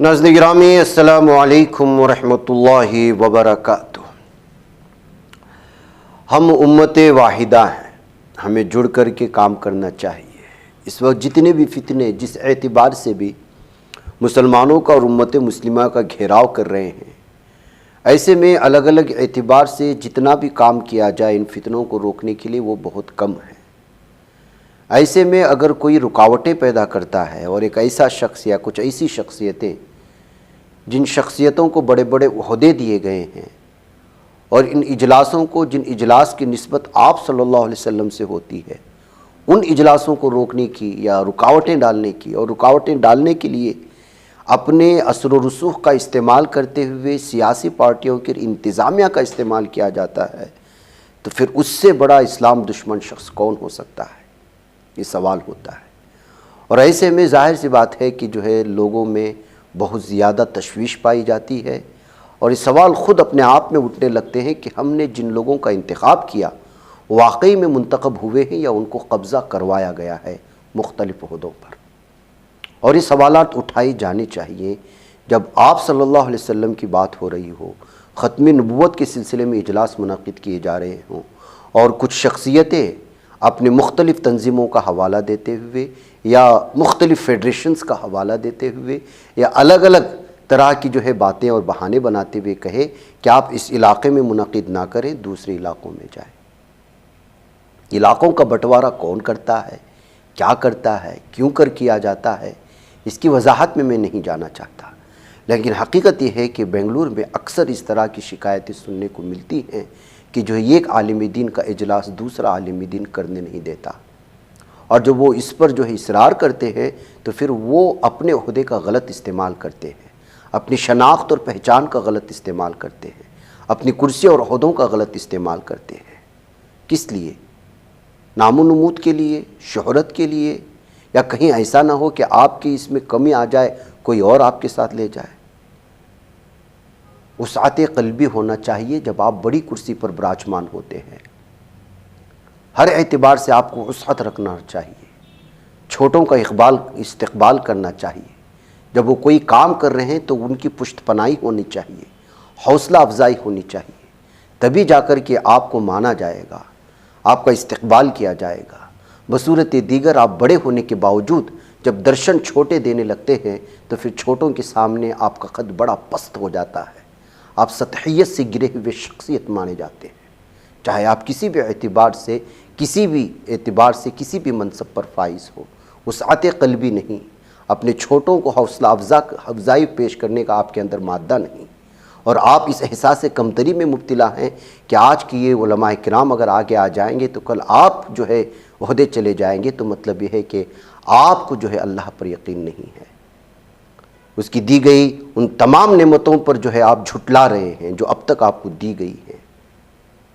ناظرین گرامی السلام علیکم ورحمۃ اللہ وبرکاتہ۔ ہم امت واحدہ ہیں، ہمیں جڑ کر کے کام کرنا چاہیے۔ اس وقت جتنے بھی فتنے جس اعتبار سے بھی مسلمانوں کا اور امت مسلمہ کا گھیراؤ کر رہے ہیں، ایسے میں الگ الگ اعتبار سے جتنا بھی کام کیا جائے ان فتنوں کو روکنے کے لیے وہ بہت کم ہے۔ ایسے میں اگر کوئی رکاوٹیں پیدا کرتا ہے اور ایک ایسا شخص یا کچھ ایسی شخصیتیں جن شخصیتوں کو بڑے بڑے عہدے دیے گئے ہیں اور ان اجلاسوں کو جن اجلاس کی نسبت آپ صلی اللہ علیہ وسلم سے ہوتی ہے، ان اجلاسوں کو روکنے کی یا رکاوٹیں ڈالنے کی اور رکاوٹیں ڈالنے کے لیے اپنے اثر و رسوخ کا استعمال کرتے ہوئے سیاسی پارٹیوں کے انتظامیہ کا استعمال کیا جاتا ہے، تو پھر اس سے بڑا اسلام دشمن شخص کون ہو سکتا ہے؟ یہ سوال ہوتا ہے۔ اور ایسے میں ظاہر سی بات ہے کہ جو ہے لوگوں میں بہت زیادہ تشویش پائی جاتی ہے، اور یہ سوال خود اپنے آپ میں اٹھنے لگتے ہیں کہ ہم نے جن لوگوں کا انتخاب کیا واقعی میں منتخب ہوئے ہیں یا ان کو قبضہ کروایا گیا ہے مختلف عہدوں پر۔ اور یہ سوالات اٹھائی جانے چاہیے جب آپ صلی اللہ علیہ وسلم کی بات ہو رہی ہو، ختم نبوت کے سلسلے میں اجلاس منعقد کیے جا رہے ہوں اور کچھ شخصیتیں اپنے مختلف تنظیموں کا حوالہ دیتے ہوئے یا مختلف فیڈریشنز کا حوالہ دیتے ہوئے یا الگ الگ طرح کی جو ہے باتیں اور بہانے بناتے ہوئے کہے کہ آپ اس علاقے میں منعقد نہ کریں، دوسرے علاقوں میں جائیں۔ علاقوں کا بٹوارہ کون کرتا ہے، کیا کرتا ہے، کیوں کر کیا جاتا ہے، اس کی وضاحت میں نہیں جانا چاہتا، لیکن حقیقت یہ ہے کہ بنگلور میں اکثر اس طرح کی شکایتیں سننے کو ملتی ہیں کہ جو ایک عالم دین کا اجلاس دوسرا عالم دین کرنے نہیں دیتا، اور جب وہ اس پر جو ہے اصرار کرتے ہیں تو پھر وہ اپنے عہدے کا غلط استعمال کرتے ہیں، اپنی شناخت اور پہچان کا غلط استعمال کرتے ہیں، اپنی کرسی اور عہدوں کا غلط استعمال کرتے ہیں۔ کس لیے؟ نام و نمود کے لیے، شہرت کے لیے، یا کہیں ایسا نہ ہو کہ آپ کی اس میں کمی آ جائے کوئی اور آپ کے ساتھ لے جائے۔ وسعت قلبی ہونا چاہیے جب آپ بڑی کرسی پر براجمان ہوتے ہیں، ہر اعتبار سے آپ کو وسعت رکھنا چاہیے، چھوٹوں کا استقبال کرنا چاہیے، جب وہ کوئی کام کر رہے ہیں تو ان کی پشت پناہی ہونی چاہیے، حوصلہ افزائی ہونی چاہیے، تبھی جا کر کے آپ کو مانا جائے گا، آپ کا استقبال کیا جائے گا۔ بصورت دیگر آپ بڑے ہونے کے باوجود جب درشن چھوٹے دینے لگتے ہیں تو پھر چھوٹوں کے سامنے آپ کا قد بڑا پست ہو جاتا ہے، آپ سطحیت سے گرے ہوئے شخصیت مانے جاتے ہیں، چاہے آپ کسی بھی اعتبار سے کسی بھی منصب پر فائز ہو۔ وسعت قلبی نہیں، اپنے چھوٹوں کو حوصلہ افزائی پیش کرنے کا آپ کے اندر مادہ نہیں، اور آپ اس احساس کمتری میں مبتلا ہیں کہ آج کی یہ علماء کرام اگر آگے آ جائیں گے تو کل آپ جو ہے عہدے چلے جائیں گے، تو مطلب یہ ہے کہ آپ کو جو ہے اللہ پر یقین نہیں ہے، اس کی دی گئی ان تمام نعمتوں پر جو ہے آپ جھٹلا رہے ہیں جو اب تک آپ کو دی گئی ہیں۔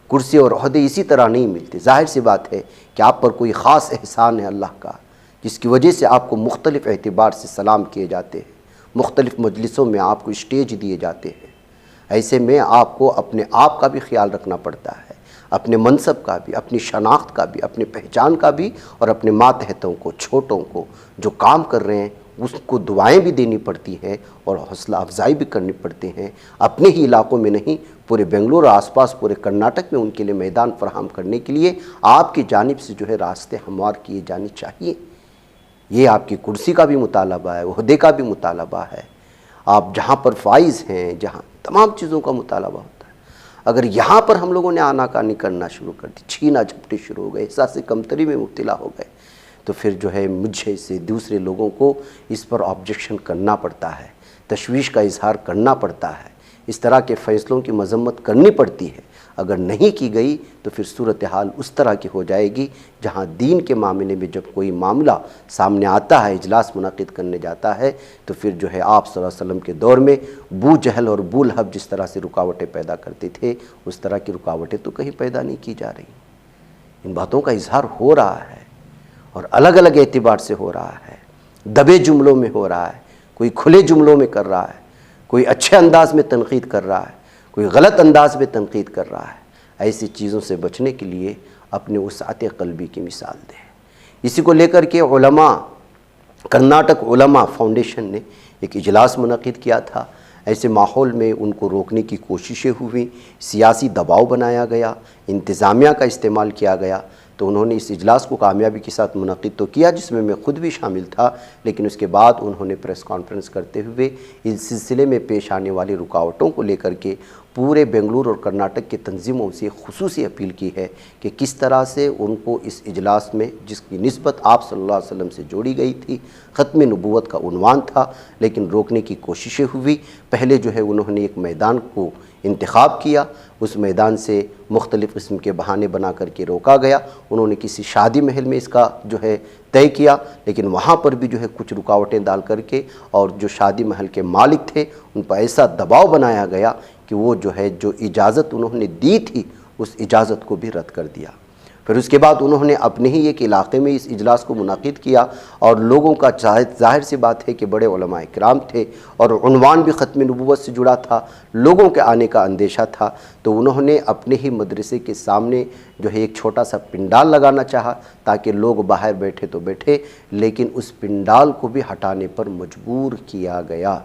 کرسی اور عہدے اسی طرح نہیں ملتے۔ ظاہر سی بات ہے کہ آپ پر کوئی خاص احسان ہے اللہ کا، جس کی وجہ سے آپ کو مختلف اعتبار سے سلام کیے جاتے ہیں، مختلف مجلسوں میں آپ کو اسٹیج دیے جاتے ہیں۔ ایسے میں آپ کو اپنے آپ کا بھی خیال رکھنا پڑتا ہے، اپنے منصب کا بھی، اپنی شناخت کا بھی، اپنے پہچان کا بھی، اور اپنے ماتحتوں کو، چھوٹوں کو جو کام کر رہے ہیں اس کو دعائیں بھی دینی پڑتی ہیں اور حوصلہ افزائی بھی کرنی پڑتے ہیں۔ اپنے ہی علاقوں میں نہیں، پورے بنگلور اور آس پاس پورے کرناٹک میں ان کے لیے میدان فراہم کرنے کے لیے آپ کی جانب سے جو ہے راستے ہموار کیے جانے چاہیے۔ یہ آپ کی کرسی کا بھی مطالبہ ہے، عہدے کا بھی مطالبہ ہے، آپ جہاں پر فائز ہیں، جہاں تمام چیزوں کا مطالبہ ہوتا ہے۔ اگر یہاں پر ہم لوگوں نے آناکانی کرنا شروع کر دی، چھینا جھپٹی شروع ہو گئے، احساس کمتری میں مبتلا ہو گئے، تو پھر جو ہے مجھے سے دوسرے لوگوں کو اس پر آبجیکشن کرنا پڑتا ہے، تشویش کا اظہار کرنا پڑتا ہے، اس طرح کے فیصلوں کی مذمت کرنی پڑتی ہے۔ اگر نہیں کی گئی تو پھر صورتحال اس طرح کی ہو جائے گی جہاں دین کے معاملے میں جب کوئی معاملہ سامنے آتا ہے، اجلاس منعقد کرنے جاتا ہے، تو پھر جو ہے آپ صلی اللہ علیہ وسلم کے دور میں بو جہل اور بو لہب جس طرح سے رکاوٹیں پیدا کرتے تھے، اس طرح کی رکاوٹیں تو کہیں پیدا نہیں کی جا رہی۔ ان باتوں کا اظہار ہو رہا ہے اور الگ الگ اعتبار سے ہو رہا ہے، دبے جملوں میں ہو رہا ہے، کوئی کھلے جملوں میں کر رہا ہے، کوئی اچھے انداز میں تنقید کر رہا ہے، کوئی غلط انداز میں تنقید کر رہا ہے۔ ایسی چیزوں سے بچنے کے لیے اپنے وسعت قلبی کی مثال دیں۔ اسی کو لے کر کے کرناٹک علماء فاؤنڈیشن نے ایک اجلاس منعقد کیا تھا۔ ایسے ماحول میں ان کو روکنے کی کوششیں ہوئیں، سیاسی دباؤ بنایا گیا، انتظامیہ کا استعمال کیا گیا، تو انہوں نے اس اجلاس کو کامیابی کے ساتھ منعقد تو کیا، جس میں خود بھی شامل تھا، لیکن اس کے بعد انہوں نے پریس کانفرنس کرتے ہوئے اس سلسلے میں پیش آنے والی رکاوٹوں کو لے کر کے پورے بنگلور اور کرناٹک کی تنظیموں سے خصوصی اپیل کی ہے کہ کس طرح سے ان کو اس اجلاس میں، جس کی نسبت آپ صلی اللہ علیہ وسلم سے جوڑی گئی تھی، ختم نبوت کا عنوان تھا، لیکن روکنے کی کوششیں ہوئی۔ پہلے جو ہے انہوں نے ایک میدان کو انتخاب کیا، اس میدان سے مختلف قسم کے بہانے بنا کر کے روکا گیا۔ انہوں نے کسی شادی محل میں اس کا جو ہے طے کیا، لیکن وہاں پر بھی جو ہے کچھ رکاوٹیں ڈال کر کے اور جو شادی محل کے مالک تھے ان پر ایسا دباؤ بنایا گیا کہ وہ جو ہے جو اجازت انہوں نے دی تھی اس اجازت کو بھی رد کر دیا۔ پھر اس کے بعد انہوں نے اپنے ہی ایک علاقے میں اس اجلاس کو منعقد کیا، اور لوگوں کا ظاہر سی بات ہے کہ بڑے علماء کرام تھے اور عنوان بھی ختم نبوت سے جڑا تھا، لوگوں کے آنے کا اندیشہ تھا، تو انہوں نے اپنے ہی مدرسے کے سامنے جو ہے ایک چھوٹا سا پنڈال لگانا چاہا تاکہ لوگ باہر بیٹھے تو بیٹھے، لیکن اس پنڈال کو بھی ہٹانے پر مجبور کیا گیا۔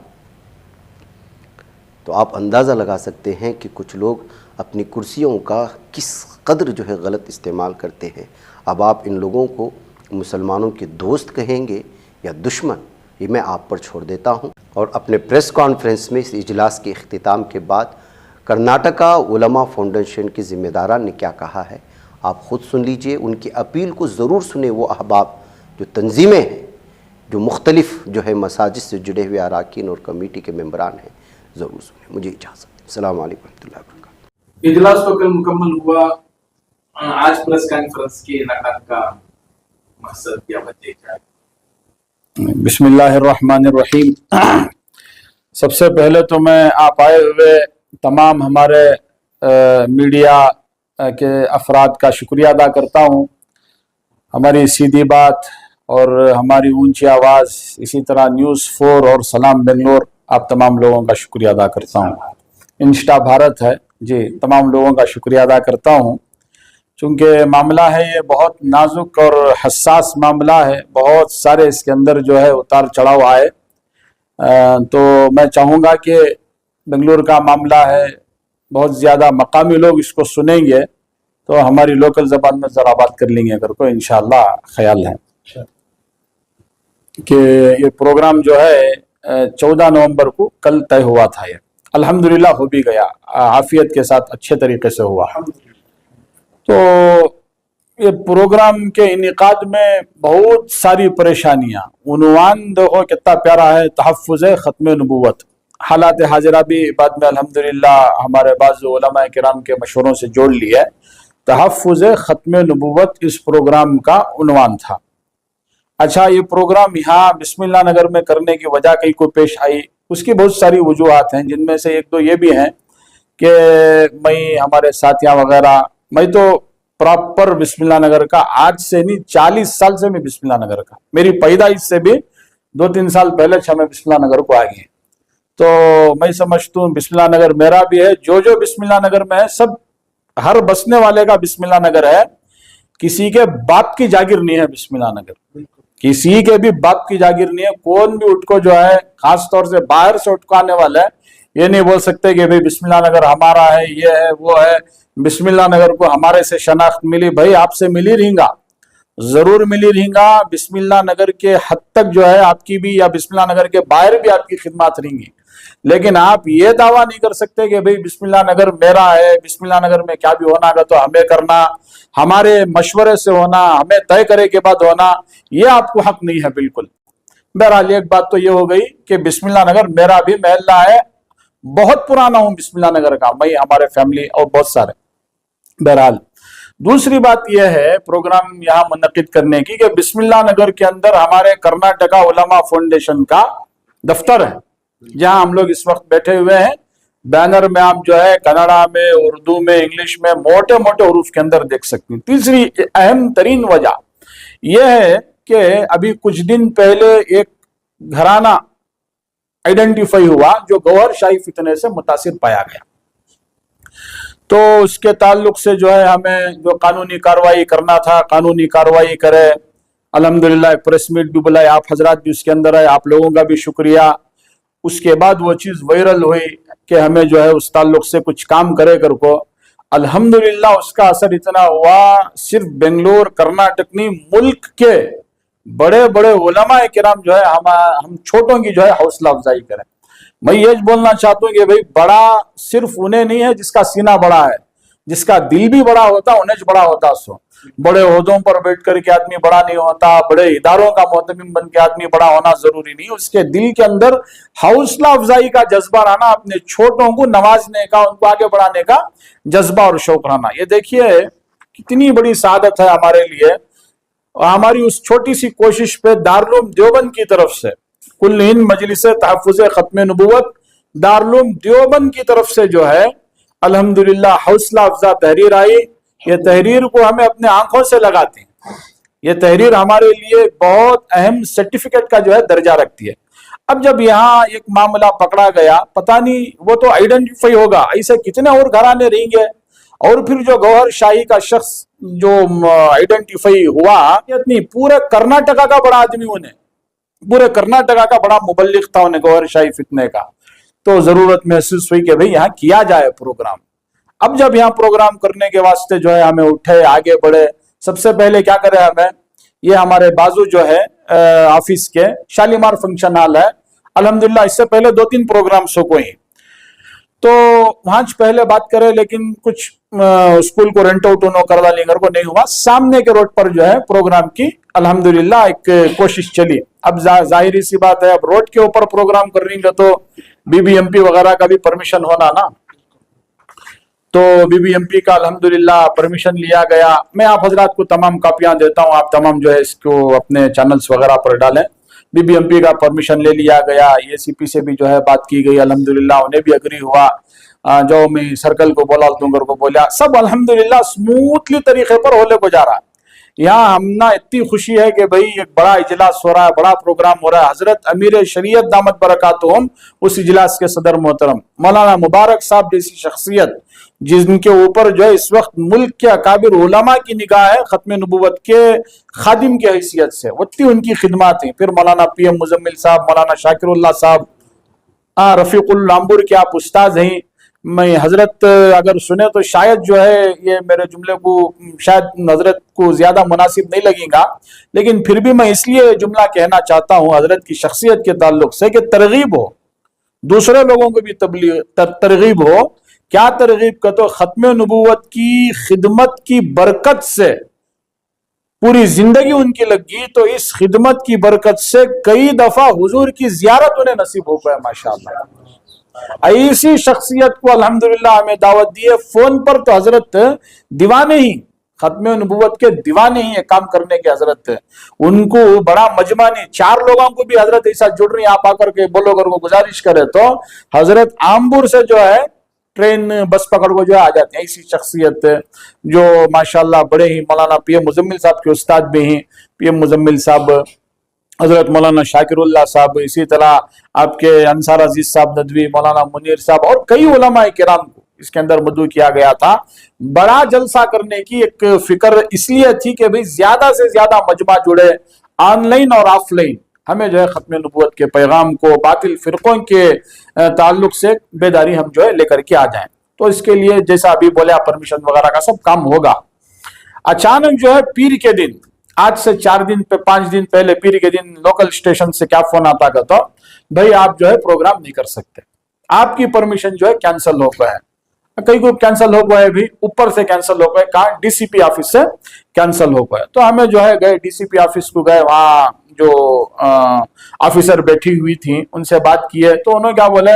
تو آپ اندازہ لگا سکتے ہیں کہ کچھ لوگ اپنی کرسیوں کا کس قدر جو ہے غلط استعمال کرتے ہیں۔ اب آپ ان لوگوں کو مسلمانوں کے دوست کہیں گے یا دشمن، یہ میں آپ پر چھوڑ دیتا ہوں۔ اور اپنے پریس کانفرنس میں اس اجلاس کے اختتام کے بعد کرناٹکا علماء فاؤنڈیشن کے ذمہ داران نے کیا کہا ہے، آپ خود سن لیجئے۔ ان کی اپیل کو ضرور سنیں، وہ احباب جو تنظیمیں ہیں، جو مختلف جو ہے مساجد سے جڑے ہوئے اراکین اور کمیٹی کے ممبران ہیں، ضرور سنیں۔ مجھے اجازت۔ السلام علیکم ورحمۃ اللہ وبرکاتہ۔ اجلاس تو کل مکمل ہوا، آج پریس کانفرنس کے انعقاد کا مقصد کیا وجہ کیا ہے؟ بسم اللہ الرحمن الرحیم۔ سب سے پہلے تو میں آپ آئے ہوئے تمام ہمارے میڈیا کے افراد کا شکریہ ادا کرتا ہوں۔ ہماری سیدھی بات اور ہماری اونچی آواز، اسی طرح نیوز 4 اور سلام بنگلور، آپ تمام لوگوں کا شکریہ ادا کرتا ہوں۔ انسٹا بھارت ہے، جی، تمام لوگوں کا شکریہ ادا کرتا ہوں۔ چونکہ معاملہ ہے یہ بہت نازک اور حساس معاملہ ہے، بہت سارے اس کے اندر جو ہے اتار چڑھاؤ آئے، تو میں چاہوں گا کہ بنگلور کا معاملہ ہے، بہت زیادہ مقامی لوگ اس کو سنیں گے تو ہماری لوکل زبان میں ذرا بات کر لیں گے اگر کوئی انشاءاللہ خیال ہے کہ یہ پروگرام جو ہے 14 نومبر کو کل طے ہوا تھا، یہ الحمدللہ ہو بھی گیا، عافیت کے ساتھ اچھے طریقے سے ہوا۔ تو یہ پروگرام کے انعقاد میں بہت ساری پریشانیاں، عنوان دیکھو کتنا پیارا ہے، تحفظ ختم نبوت۔ حالات حاضرہ بھی بعد میں الحمدللہ ہمارے بعض علماء کرام کے مشوروں سے جوڑ لیا ہے۔ تحفظ ختم نبوت اس پروگرام کا عنوان تھا۔ اچھا، یہ پروگرام یہاں بسم اللہ نگر میں کرنے کی وجہ کئی کو پیش آئی، اس کی بہت ساری وجوہات ہیں، جن میں سے ایک دو یہ بھی ہیں کہ میں ہمارے ساتھیاں وغیرہ، میں تو پراپر بسم اللہ نگر کا آج سے نہیں 40 سال سے میں بسم اللہ نگر کا، میری پیدائش سے بھی 2-3 سال پہلے میں بسم اللہ نگر کو آ گئے، تو میں سمجھتا ہوں بسم اللہ نگر میرا بھی ہے، جو بسم اللہ نگر میں ہے سب، ہر بسنے والے کا بسم اللہ نگر ہے، کسی کے باپ کی جاگیر نہیں ہے بسم اللہ نگر، کسی کے بھی باپ کی جاگیر نہیں ہے۔ کون بھی اٹھ کو جو ہے خاص طور سے باہر سے اٹھکانے والا ہے، یہ نہیں بول سکتے کہ بھئی بسم اللہ نگر ہمارا ہے، یہ ہے وہ ہے، بسم اللہ نگر کو ہمارے سے شناخت ملی، بھائی آپ سے ملی رہیں گا، ضرور ملی رہیں گا، بسم اللہ نگر کے حد تک جو ہے آپ کی بھی، یا بسم اللہ نگر کے باہر بھی آپ کی خدمات رہیں گی، لیکن آپ یہ دعویٰ نہیں کر سکتے کہ بھئی بسم اللہ نگر میرا ہے، بسم اللہ نگر میں کیا بھی ہونا گا تو ہمیں کرنا، ہمارے مشورے سے ہونا، ہمیں طے کرے کے بعد ہونا، یہ آپ کو حق نہیں ہے بالکل۔ بہرحال ایک بات تو یہ ہو گئی کہ بسم اللہ نگر میرا بھی محلہ ہے، بہت پرانا ہوں بسم اللہ نگر کا، میں، ہمارے فیملی اور بہت سارے۔ بہرحال دوسری بات یہ ہے پروگرام یہاں منعقد کرنے کی کہ بسم اللہ نگر کے اندر ہمارے کرناٹکا علماء فاؤنڈیشن کا دفتر ہے، جہاں ہم لوگ اس وقت بیٹھے ہوئے ہیں۔ بینر میں آپ جو ہے کنڑا میں، اردو میں، انگلش میں موٹے موٹے حروف کے اندر دیکھ سکتے ہیں۔ تیسری اہم ترین وجہ یہ ہے کہ ابھی کچھ دن پہلے ایک گھرانہ آئیڈینٹیفائی ہوا جو گوہر شاہی فتنے سے متاثر پایا گیا، تو اس کے تعلق سے جو ہے ہمیں جو قانونی کارروائی کرنا تھا، قانونی کارروائی کرے۔ الحمدللہ ایک پریس میٹ بھی بلائے، آپ حضرات بھی اس کے اندر ہے، آپ لوگوں کا بھی شکریہ۔ اس کے بعد وہ چیز وائرل ہوئی کہ ہمیں جو ہے اس تعلق سے کچھ کام کرے کر کو. الحمدللہ اس کا اثر اتنا ہوا، صرف بنگلور کرناٹک نہیں، ملک کے بڑے بڑے علماء کرام جو ہے ہم چھوٹوں کی جو ہے حوصلہ افزائی کریں. میں یہ بولنا چاہتا ہوں کہ بھائی بڑا صرف انہیں نہیں ہے جس کا سینہ بڑا ہے، جس کا دل بھی بڑا ہوتا انہیں بڑا ہوتا. سو بڑے عہدوں پر بیٹھ کر کے آدمی بڑا نہیں ہوتا، بڑے اداروں کا محتمم بن کے آدمی بڑا ہونا ضروری نہیں. اس کے دل کے اندر حوصلہ افزائی کا جذبہ رہنا، اپنے چھوٹوں کو نوازنے کا، ان کو آگے بڑھانے کا جذبہ اور شوق رہنا. یہ دیکھیے کتنی بڑی سعادت ہے ہمارے لیے. ہماری اس چھوٹی سی کوشش پہ دارالعلوم دیوبند کی طرف سے، کل ہند مجلس تحفظ ختم نبوت دارالعلوم دیوبند کی طرف سے جو ہے الحمدللہ حوصلہ افزا تحریر آئی. یہ تحریر کو ہمیں اپنے آنکھوں سے لگاتے ہیں. یہ تحریر ہمارے لیے بہت اہم سرٹیفکیٹ کا جو ہے درجہ رکھتی ہے. اب جب یہاں ایک معاملہ پکڑا گیا، پتہ نہیں وہ تو آئیڈینٹیفائی ہوگا، ایسے کتنے اور گھرانے رہیں گے، اور پھر جو گوہر شاہی کا شخص جو آئیڈینٹیفائی ہوا، اتنی پورے کرناٹکا کا بڑا آدمی، انہیں پورے کرناٹکا کا بڑا مبلغ تھا انہیں گوہر شاہی فتنے کا. تو ضرورت محسوس ہوئی کہ بھئی یہاں کیا جائے پروگرام. اب جب یہاں پروگرام کرنے کے واسطے جو ہے ہمیں اٹھے، آگے بڑھے. سب سے پہلے کیا کرے ہمیں، یہ ہمارے بازو جو ہے آفس کے شالیمار فنکشن ہال ہے، الحمدللہ اس سے پہلے 2-3 پروگرامز ہو گئے. تو وہاں پہلے بات کرے، لیکن کچھ اسکول کو رینٹ آؤٹ انہوں کروا لینگر کو نہیں ہوا. سامنے کے روڈ پر جو ہے پروگرام کی الحمدللہ ایک کوشش چلی. اب ظاہری سی بات ہے، اب روڈ کے اوپر پروگرام کر رہیں گے تو BBMP وغیرہ کا بھی پرمیشن ہونا نا. تو BBMP کا الحمدللہ پرمیشن لیا گیا. میں آپ حضرات کو تمام کاپیاں دیتا ہوں، آپ تمام جو ہے اس کو اپنے چینلز وغیرہ پر ڈالیں. BBMP کا پرمیشن لے لیا گیا. ACP سے بھی جو ہے بات کی گئی، الحمدللہ انہیں بھی اگری ہوا. جو میں سرکل کو بولا، دونگر کو بولا، سب الحمدللہ سموتھلی طریقے پر ہولے کو جا رہا. یہاں ہم نا اتنی خوشی ہے کہ بھئی ایک بڑا اجلاس ہو رہا ہے، بڑا پروگرام ہو رہا ہے. حضرت امیر شریعت دامت برکاتہم اس اجلاس کے صدر محترم مولانا مبارک صاحب جیسی شخصیت، جن کے اوپر جو ہے اس وقت ملک کے اکابر علماء کی نگاہ ہے، ختم نبوت کے خادم کی حیثیت سے اتنی ان کی خدمات ہیں. پھر مولانا PM مزمل صاحب، مولانا شاکر اللہ صاحب، رفیق الامبر کے آپ استاذ ہیں. میں حضرت اگر سنے تو شاید جو ہے یہ میرے جملے کو شاید حضرت کو زیادہ مناسب نہیں لگے گا، لیکن پھر بھی میں اس لیے جملہ کہنا چاہتا ہوں حضرت کی شخصیت کے تعلق سے کہ ترغیب ہو، دوسرے لوگوں کو بھی ترغیب ہو. کیا ترغیب کا تو ختم نبوت کی خدمت کی برکت سے پوری زندگی ان کی لگ گئی. تو اس خدمت کی برکت سے کئی دفعہ حضور کی زیارت انہیں نصیب ہو پائے. ماشاءاللہ ایسی شخصیت کو الحمدللہ ہمیں دعوت دی ہے. فون پر تو حضرت دیوانے ہی، ختم نبوت کے دیوانے ہی کام کرنے کے. حضرت ان کو بڑا مجمع نہیں، 4 لوگوں کو بھی حضرت ایسا جڑ رہی ہیں، آپ آ کر کے بولو کر کو گزارش کرے تو حضرت آمبور سے جو ہے ٹرین بس پکڑ کو جو ہے آ جاتے ہیں. ایسی شخصیت جو ماشاءاللہ بڑے ہی مولانا PM مزمل صاحب کے استاد بھی ہیں. PM مزمل صاحب، حضرت مولانا شاکر اللہ صاحب، اسی طرح آپ کے انصار عزیز صاحب ندوی، مولانا منیر صاحب اور کئی علماء کرام کو اس کے اندر مدعو کیا گیا تھا. بڑا جلسہ کرنے کی ایک فکر اس لیے تھی کہ بھئی زیادہ سے زیادہ مجمع جڑے، آن لائن اور آف لائن. ہمیں جو ہے ختم نبوت کے پیغام کو باطل فرقوں کے تعلق سے بیداری ہم جو ہے لے کر کے آ جائیں. تو اس کے لیے جیسا ابھی بولے پرمیشن وغیرہ کا سب کام ہوگا. اچانک جو ہے پیر کے دن، آج سے 5 دن پہلے پیر کے دن لوکل اسٹیشن سے کیا فون آتا کہ تو بھائی آپ جو ہے پروگرام نہیں کر سکتے، آپ کی پرمیشن جو ہے کینسل ہو گیا ہے. کئی کو کینسل ہو گئے، بھی اوپر سے کینسل ہو گئے، کہاں DCP آفس سے کینسل ہو گئے. تو ہمیں جو ہے گئے DCP آفس کو گئے، وہاں جو آفیسر بیٹھی ہوئی تھی ان سے بات کیے. تو انہوں کیا بولے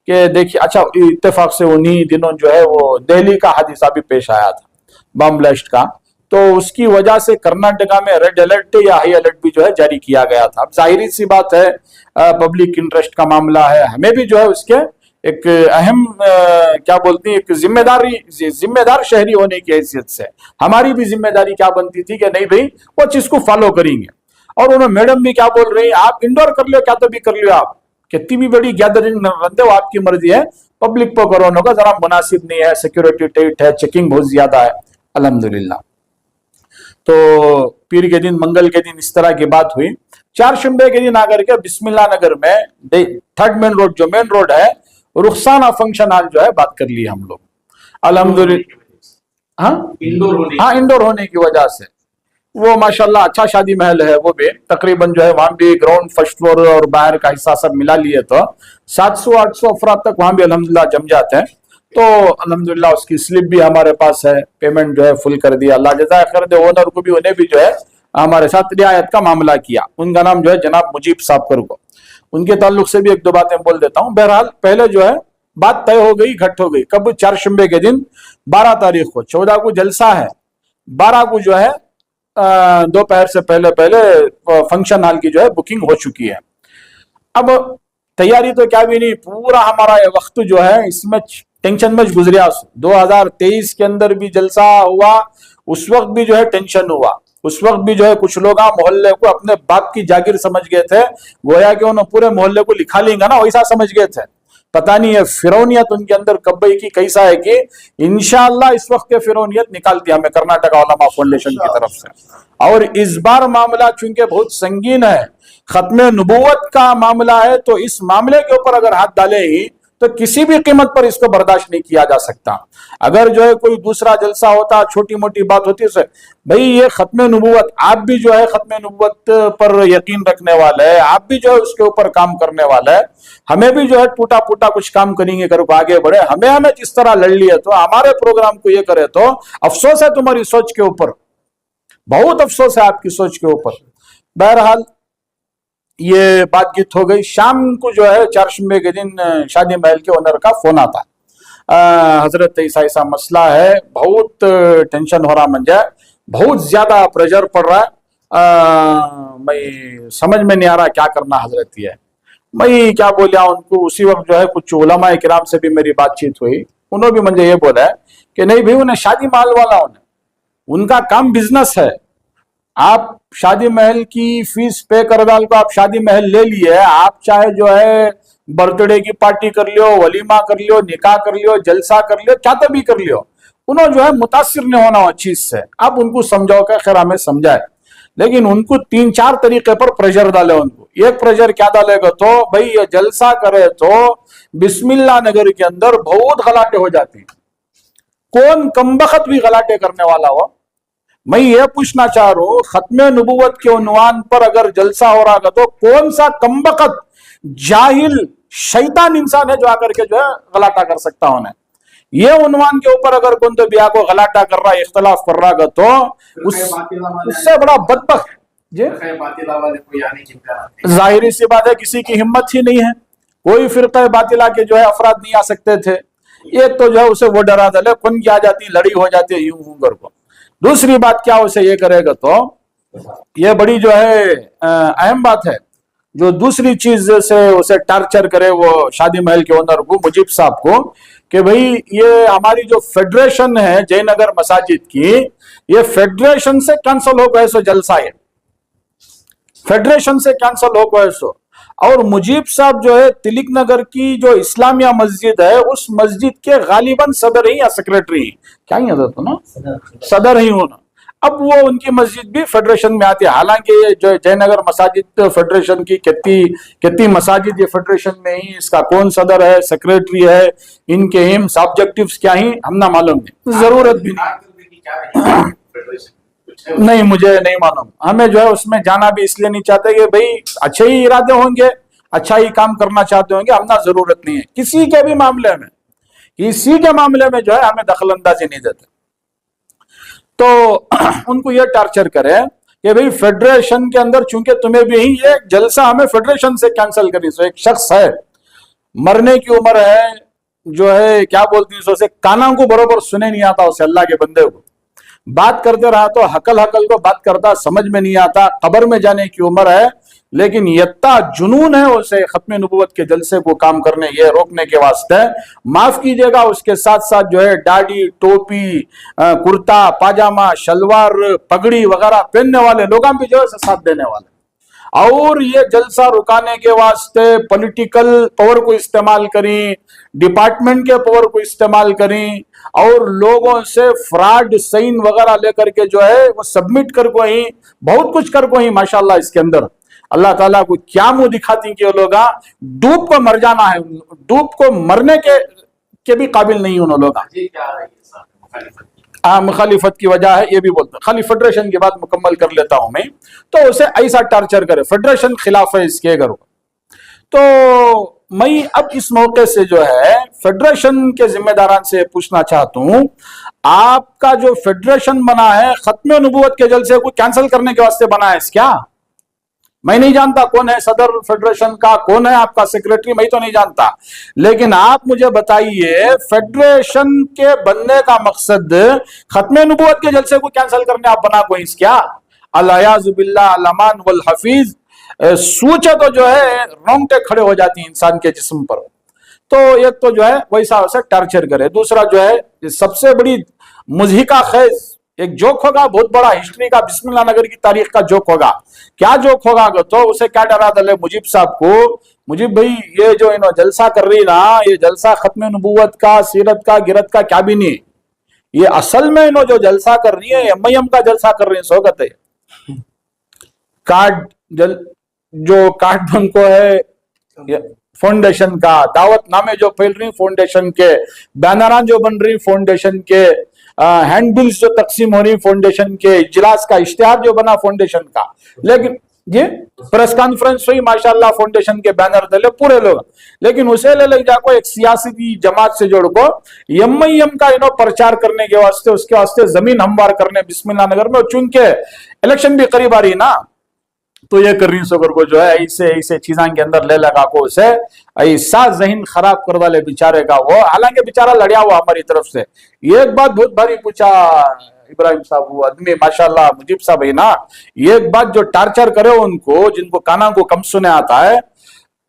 کہ دیکھیے، اچھا اتفاق سے انہی دنوں جو ہے وہ دہلی کا حادثہ بھی پیش آیا تھا، بم بلاسٹ کا. تو اس کی وجہ سے کرناٹکا میں ریڈ الرٹ یا ہائی الرٹ بھی جو ہے جاری کیا گیا تھا. اب ظاہری سی بات ہے، پبلک انٹرسٹ کا معاملہ ہے، ہمیں بھی جو ہے اس کے ایک اہم کیا بولتی ہیں، ایک ذمہ دار شہری ہونے کی حیثیت سے ہماری بھی ذمہ داری کیا بنتی تھی کہ نہیں بھئی وہ چیز کو فالو کریں گے. اور انہوں میڈم بھی کیا بول رہی ہیں، آپ انڈور کر لو، کیا تو بھی کر لو، آپ کتنی بھی بڑی گیدرنگ رہتے ہو آپ کی مرضی ہے، پبلک کو کرونا کا ذرا مناسب نہیں ہے، سیکیورٹی ٹائٹ ہے، چیکنگ بہت زیادہ ہے. الحمدللہ تو پیر کے دن، منگل کے دن اس طرح کی بات ہوئی. चारशंबे के दिन आकर के बिस्मिल्लाह नगर में थर्ड मेन रोड, जो मेन रोड है, रुखसाना फंक्शन हॉल जो है बात कर लिए हम लोग अल्हम्दुलिल्लाह। हाँ, इंडोर होने की वजह से वो माशाल्लाह अच्छा शादी महल है। वो भी तकरीबन जो है वहां भी ग्राउंड, फर्स्ट फ्लोर और बाहर का हिस्सा सब मिला लिए तो 700-800 अफराद तक वहां भी अल्हम्दुलिल्लाह जम जाते हैं। तो अल्हम्दुलिल्लाह उसकी स्लिप भी हमारे पास है, पेमेंट जो है फुल कर दिया, अल्लाह जज़ा खैर दे। ओनर को भी, उन्हें भी जो है हमारे साथ रियायत का मामला किया। उनका नाम जो है जनाब मुजीब साबकर को, उनके ताल्लुक से भी एक दो बातें बोल देता हूँ। बहरहाल पहले जो है बात तय हो गई, घट हो गई। कब? चारशंबे के दिन 12 तारीख को। 14 को जलसा है, 12 को जो है दोपहर से पहले पहले फंक्शन हॉल की जो है बुकिंग हो चुकी है। अब तैयारी तो क्या भी नहीं, पूरा हमारा ये वक्त जो है इसमें टेंशन में गुजरिया। 2023 के अंदर भी जलसा हुआ, उस वक्त भी जो है टेंशन हुआ। उस वक्त भी जो है कुछ लोग मोहल्ले को अपने बाप की जागीर समझ गए थे, गोया कि उन्होंने पूरे मोहल्ले को लिखा लेंगे ना, वैसा समझ गए थे। पता नहीं है फिरौनियत उनके अंदर कब गई की कैसा है कि इंशाअल्लाह इस वक्त के फिरौनियत निकालती हमें कर्नाटका उलमा फाउंडेशन की तरफ से। और इस बार मामला चूंकि बहुत संगीन है, खत्मे नबूवत का मामला है, तो इस मामले के ऊपर अगर हाथ डाले ही तो किसी भी कीमत पर इसको बर्दाश्त नहीं किया जा सकता। अगर जो है कोई दूसरा जलसा होता, छोटी मोटी बात होती है, भाई ये खत्मे नबूवत, आप भी जो है खत्मे नबूवत पर यकीन रखने वाले है, आप भी जो है उसके ऊपर काम करने वाला है। हमें भी जो है टूटा फूटा कुछ काम करेंगे, करो आगे बढ़े। हमें जिस तरह लड़ लिए तो हमारे प्रोग्राम को ये करे तो अफसोस है तुम्हारी सोच के ऊपर, बहुत अफसोस है आपकी सोच के ऊपर। बहरहाल ये बातचीत हो गई। शाम को जो है चारशंबे के दिन शादी महल के ओनर का फोन आता, हजरत ऐसा मसला है, बहुत टेंशन हो रहा, मुझे बहुत ज्यादा प्रेशर पड़ रहा है, मैं समझ में नहीं आ रहा क्या करना हजरत। ये मैं क्या बोलिया उनको। उसी वक्त जो है कुछ उलमा किराम से भी मेरी बातचीत हुई, उन्होंने भी मुझे ये बोला है कि नहीं भाई, उन्हें शादी महल वाला होना, उनका काम बिजनेस है। आप शादी महल की फीस पे कर डाल को आप शादी महल ले लिए, आप चाहे जो है बर्थडे की पार्टी कर लियो, वलीमा कर लियो, निकाह कर लियो, जलसा कर लियो, क्या तो भी कर लियो। उन्होंने जो है मुतासिर नहीं होना उस चीज से। आप उनको समझाओ, क्या खैर हमें समझाए, लेकिन उनको 3-4 तरीके पर प्रेशर डाले। उनको एक प्रेशर क्या डालेगा तो भाई ये जलसा करे तो बिस्मिल्लाह नगर के अंदर बहुत गलाटे हो जाते हैं, कौन कमबख्त भी गलाटे करने वाला हो। मैं ये पूछना चाह रहा हूं, खत्मे नबूवत के उन्वान पर अगर जलसा हो रहा तो कौन सा कमबख्त जाहिल शैतान इंसान है जो आकर के जो है गलाटा कर सकता होने। ये उन्वान के ऊपर अगर कौन तो बिया को गलाटा कर रहा है, इख्तलाफ कर रहा तो उससे बड़ा बदबख्त जाहिरी सी बात है, किसी की हिम्मत ही नहीं है। कोई फिरका बातिला के जो है अफराद नहीं आ सकते थे। एक तो जो है उसे वो डरा दले, कौन की आ जाती, लड़ी हो जाती है यूं को। दूसरी बात क्या उसे ये करेगा तो ये बड़ी जो है अहम बात है, जो दूसरी चीज से उसे टार्चर करे वो शादी महल के ओनर को, मुजीब साहब को, कि भाई ये हमारी जो फेडरेशन है जयनगर मसाजिद की, ये फेडरेशन से कैंसिल हो गए सो जलसा है, फेडरेशन से कैंसिल हो गए सो। और मुजीब साहब जो है तिलक नगर की जो इस्लामिया मस्जिद है, उस मस्जिद के गालिबन सदर ही या सेक्रेटरी क्या ही तो ना सदर ही होना। अब वो उनकी मस्जिद भी फेडरेशन में आती है। हालांकि ये जो जयनगर मसाजिद फेडरेशन की कितनी मसाजिद ये फेडरेशन में ही, इसका कौन सदर है, सेक्रेटरी है, इनके एम्स ऑब्जेक्टिव्स क्या ही हम ना मालूम नहीं, जरूरत भी नहीं, मुझे नहीं मालूम। हमें जो है उसमें जाना भी इसलिए नहीं चाहते कि भाई अच्छे ही इरादे होंगे, अच्छा ही काम करना चाहते होंगे, हम ना जरूरत नहीं है किसी के भी मामले में, किसी के मामले में जो है हमें दखल अंदाजी नहीं देते। तो उनको ये टार्चर करे कि भाई फेडरेशन के अंदर चूंकि तुम्हें भी ही ये जलसा हमें फेडरेशन से कैंसिल करनी। सो एक शख्स है, मरने की उम्र है, जो है क्या बोलती है उसे काना को बरोबर सुने नहीं आता, उसे अल्लाह के बंदे को बात करते रहा तो हकल को बात करता समझ में नहीं आता, कब्र में जाने की उम्र है, लेकिन यत्ता जुनून है उसे खत्मे नबूवत के जलसे को काम करने ये रोकने के वास्ते। माफ कीजिएगा, उसके साथ साथ जो है दाढ़ी, टोपी, कुर्ता पाजामा, शलवार, पगड़ी वगैरह पहनने वाले लोग भी जो है साथ देने वाले। और ये जलसा रुकाने के वास्ते पॉलिटिकल पावर को इस्तेमाल करें, डिपार्टमेंट के पावर को इस्तेमाल करें, और लोगों से फ्रॉड साइन वगैरह लेकर के जो है वो सबमिट कर को ही बहुत कुछ कर को ही माशाल्लाह इसके अंदर اللہ تعالیٰ کو کیا منہ دکھاتی کہ وہ لوگ ڈوب کو مر جانا ہے، ڈوب کو مرنے کے بھی قابل نہیں ان لوگ. مخالفت کی وجہ ہے یہ بھی بولتے ہیں. خالی فیڈریشن کی بات مکمل کر لیتا ہوں میں. تو اسے ایسا ٹارچر کرے، فیڈریشن خلاف ہے اس کے اگر. تو میں اب اس موقع سے جو ہے فیڈریشن کے ذمہ داران سے پوچھنا چاہتا ہوں، آپ کا جو فیڈریشن بنا ہے ختم نبوت کے جلسے کو کینسل کرنے کے واسطے بنا ہے کیا؟ میں نہیں جانتا کون ہے صدر فیڈریشن کا، کون ہے آپ کا سیکریٹری، میں تو نہیں جانتا. لیکن آپ مجھے بتائیے فیڈریشن کے بننے کا مقصد ختم نبوت کے جلسے کو کینسل کرنے آپ بنا کوئی کیا؟ الیاذ باللہ الامان والحفیظ. سوچے تو جو ہے رونگٹے کھڑے ہو جاتی ہیں انسان کے جسم پر. تو ایک تو جو ہے ویسا ویسا ٹارچر کرے، دوسرا جو ہے سب سے بڑی مضحکہ خیز ایک جوک ہوگا بہت بڑا ہسٹری کا، بسم اللہ نگر کی تاریخ کا جوک ہوگا. کیا جوک ہوگا تو اسے کیا ڈرا دلے مجیب صاحب کو، مجیب بھائی یہ جو جلسہ کر رہی نا، یہ جلسہ ختم نبوت کا، سیرت کا، گرت کا کیا بھی نہیں، یہ اصل میں جو جلسہ کر رہی ہے ایم آئی ایم کا جلسہ کر رہی ہے. سوگت ہے جو کارڈ بن کو ہے فاؤنڈیشن کا، دعوت نامے جو پھیل رہی فاؤنڈیشن کے، بینران جو بن رہی فاؤنڈیشن کے، ہینڈ بلز جو تقسیم ہو رہی فاؤنڈیشن کے، اجلاس کا اشتہار جو بنا فاؤنڈیشن کا، لیکن یہ پریس کانفرنس ہوئی ماشاءاللہ فاؤنڈیشن کے بینر دلے پورے لوگ، لیکن اسے لے جا کو ایک سیاسی جماعت سے جوڑ کو ایم آئی ایم کا پرچار کرنے کے واسطے، اس کے واسطے زمین ہموار کرنے بسم اللہ نگر میں، چونکہ الیکشن بھی قریب آ رہی نا، تو یہ کر رہی سوگر کو جو ہے ایسے چیزاں کے اندر لے لگا کو اسے ایسا ذہن خراب کر والے بیچارے کا. وہ حالانکہ بیچارہ لڑیا ہوا ہماری طرف سے. ایک بات بہت بھاری پوچھا ابراہیم صاحب، وہ آدمی ماشاءاللہ مجیب صاحب ہے نا، ایک بات جو ٹارچر کرے ان کو، جن کو کانا کو کم سنے آتا ہے،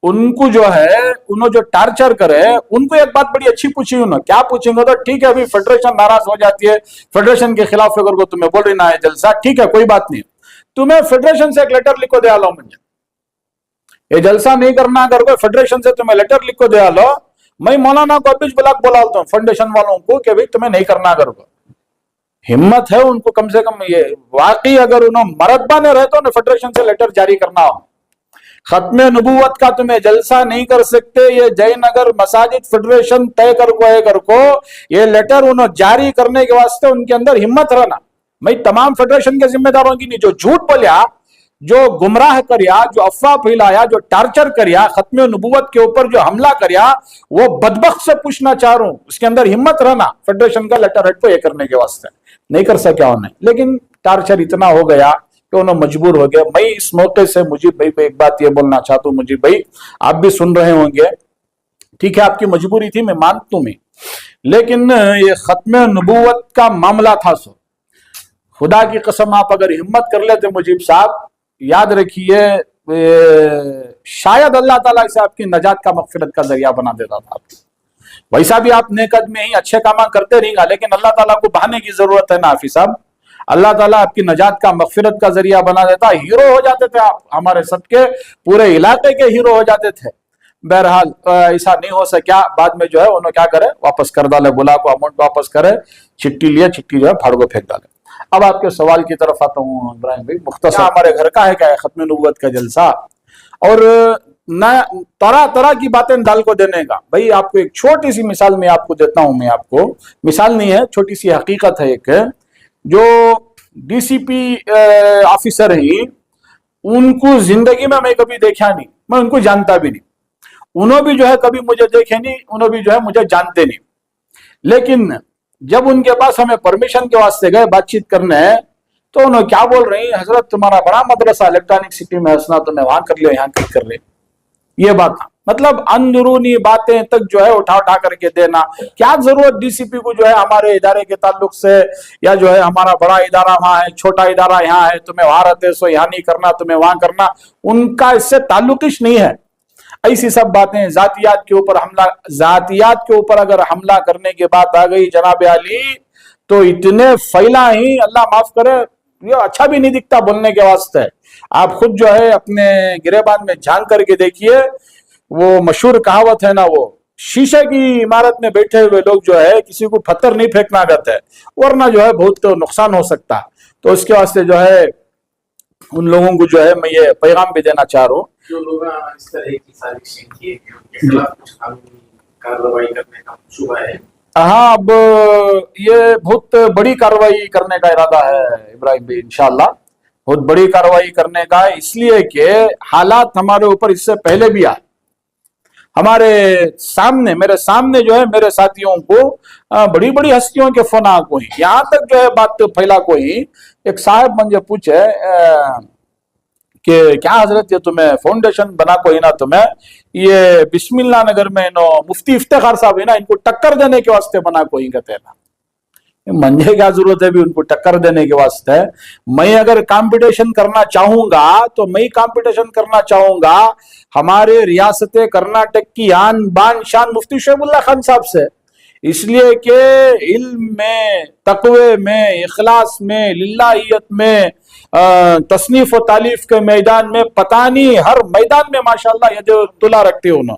ان کو جو ہے انہوں جو ٹارچر کرے ان کو ایک بات بڑی اچھی پوچھی. انہوں کیا پوچھیں گے تو ٹھیک ہے ابھی فیڈریشن ناراض ہو جاتی ہے، فیڈریشن کے خلاف اگر کو تمہیں بول رہی نہ ہے جلسہ، ٹھیک ہے کوئی بات نہیں، تمہیں فیڈریشن سے ایک لیٹر لکھو دیا لو، مجھے یہ جلسہ نہیں کرنا اگر کوئی فیڈریشن سے تمہیں لیٹر لکھو دیا لو، میں مولانا کو ابھی بلاک بولالتا ہوں فاؤنڈیشن والوں کو کہ بھئی تمہیں نہیں کرنا اگر کو ہمت ہے ان کو کم سے کم یہ واقعی اگر انہوں مرتبہ نے رہتا انہیں فیڈریشن سے لیٹر جاری کرنا ہو. ختم نبوت کا تمہیں جلسہ نہیں کر سکتے، یہ جے نگر مساجد فیڈریشن طے کر کو یہ لیٹر انہوں جاری کرنے کے واسطے ان کے اندر ہمت رہنا. میں تمام فیڈریشن کے ذمہ داروں کی نہیں، جو جھوٹ بولیا، جو گمراہ کریا، جو افواہ پھیلایا، جو ٹارچر کریا، ختم نبوت کے اوپر جو حملہ کریا، وہ بدبخت سے پوچھنا چاہ رہا ہوں اس کے اندر ہمت رہنا فیڈریشن کا لیٹر ہیڈ کو یہ کرنے کے واسطے. نہیں کر سکیا انہیں، لیکن ٹارچر اتنا ہو گیا کہ انہوں مجبور ہو گیا. میں اس موقع سے مجیب بھائی پہ ایک بات یہ بولنا چاہتا ہوں، مجیب بھائی آپ بھی سن رہے ہوں گے، ٹھیک ہے آپ کی مجبوری تھی میں مانتا ہوں میں، لیکن یہ ختم نبوت کا معاملہ تھا، سو خدا کی قسم آپ اگر ہمت کر لیتے مجیب صاحب، یاد رکھیے شاید اللہ تعالیٰ اسے آپ کی نجات کا مغفرت کا ذریعہ بنا دیتا تھا. ویسا بھی آپ نیک آدمی ہی اچھے کام کرتے رہیں گا، لیکن اللہ تعالیٰ کو بہانے کی ضرورت ہے نا حافظ صاحب. اللہ تعالیٰ آپ کی نجات کا مغفرت کا ذریعہ بنا دیتا، ہیرو ہو جاتے تھے آپ، ہمارے سب کے پورے علاقے کے ہیرو ہو جاتے تھے. بہرحال ایسا نہیں ہو سکیا، بعد میں جو ہے انہوں کیا کرے واپس کر ڈالے، بلا کو اماؤنٹ واپس کرے، چھٹی لیا، چھٹی جو ہے پھاڑ کو پھینک ڈالے. اب آپ کے سوال کی طرف آتا ہوں ابراہیم بھائی، مختصر ہمارے گھر کا ہے کیا ہے ختم نبوت کا جلسہ، اور طرح طرح کی باتیں ڈال کو دینے کا. بھائی آپ کو ایک چھوٹی سی مثال میں آپ کو دیتا ہوں، میں آپ کو مثال نہیں ہے، چھوٹی سی حقیقت ہے. ایک جو ڈی سی پی آفیسر ہیں، ان کو زندگی میں کبھی دیکھا نہیں، میں ان کو جانتا بھی نہیں، انہوں بھی جو ہے کبھی مجھے دیکھے نہیں، انہوں بھی جو ہے مجھے جانتے نہیں. لیکن جب ان کے پاس ہمیں پرمیشن کے واسطے گئے بات چیت کرنے، تو انہوں کیا بول رہے ہیں، حضرت تمہارا بڑا مدرسہ الیکٹرانک سٹی میں ہسنا، تمہیں وہاں کر لیا، یہاں کلک کر لیا. یہ بات مطلب اندرونی باتیں تک جو ہے اٹھا کر کے دینا. کیا ضرورت ڈی سی پی کو جو ہے ہمارے ادارے کے تعلق سے، یا جو ہے ہمارا بڑا ادارہ وہاں ہے، چھوٹا ادارہ یہاں ہے، تمہیں وہاں رہتے سو یہاں نہیں کرنا، تمہیں وہاں کرنا، ان کا اس سے تعلق ہی نہیں ہے. ایسی سب باتیں ذاتیات کے اوپر حملہ، ذاتیات کے اوپر اگر حملہ کرنے کے بات آ گئی جناب علی، تو اتنے پھیلا ہی اللہ معاف کرے، یہ اچھا بھی نہیں دکھتا بولنے کے واسطے. آپ خود جو ہے اپنے گریبان میں جھان کر کے دیکھیے، وہ مشہور کہاوت ہے نا، وہ شیشے کی عمارت میں بیٹھے ہوئے لوگ جو ہے کسی کو پتھر نہیں پھینکنا کہتے ہیں، ورنہ جو ہے بہت نقصان ہو سکتا. تو اس کے واسطے جو ہے उन लोगों को जो है मैं ये पैगाम भी देना चाह रहा हूँ। जो लोग इस तरह की साजिशें किए हैं उनके खिलाफ कुछ कानूनी कार्रवाई करने का शुबा है? हाँ, अब ये बहुत बड़ी कार्रवाई करने का इरादा है इब्राहिम भाई, इंशाल्लाह बहुत बड़ी कार्रवाई करने का है, इसलिए कि हालात हमारे ऊपर इससे पहले भी आए। हमारे सामने, मेरे सामने जो है मेरे साथियों को बड़ी बड़ी हस्तियों के फोन आ कोई, यहाँ तक जो है बात फैला कोई, एक साहब मुझे पूछे कि क्या हजरत ये तुम्हें फाउंडेशन बना कोई ना, तुम्हें ये बिस्मिल्लाह नगर में नो मुफ्ती इफ्तिखार साहब है ना, इनको टक्कर देने के वास्ते बना कोई, कहते हैं ना मंझे क्या जरूरत है भी उनको टक्कर देने के वास्ते। मैं अगर कंपटीशन करना चाहूंगा तो मैं कंपटीशन करना चाहूंगा हमारे रियासत कर्नाटक की आन बान शान मुफ्ती शोएबुल्लाह खान साहब से, इसलिए कि इल्म में, तकवे में, इखलास में, लिल्लाहियत में, तसनीफ और तालीफ के मैदान में, पता नहीं हर मैदान में माशाल्लाह ये जो तुला रखते हो ना,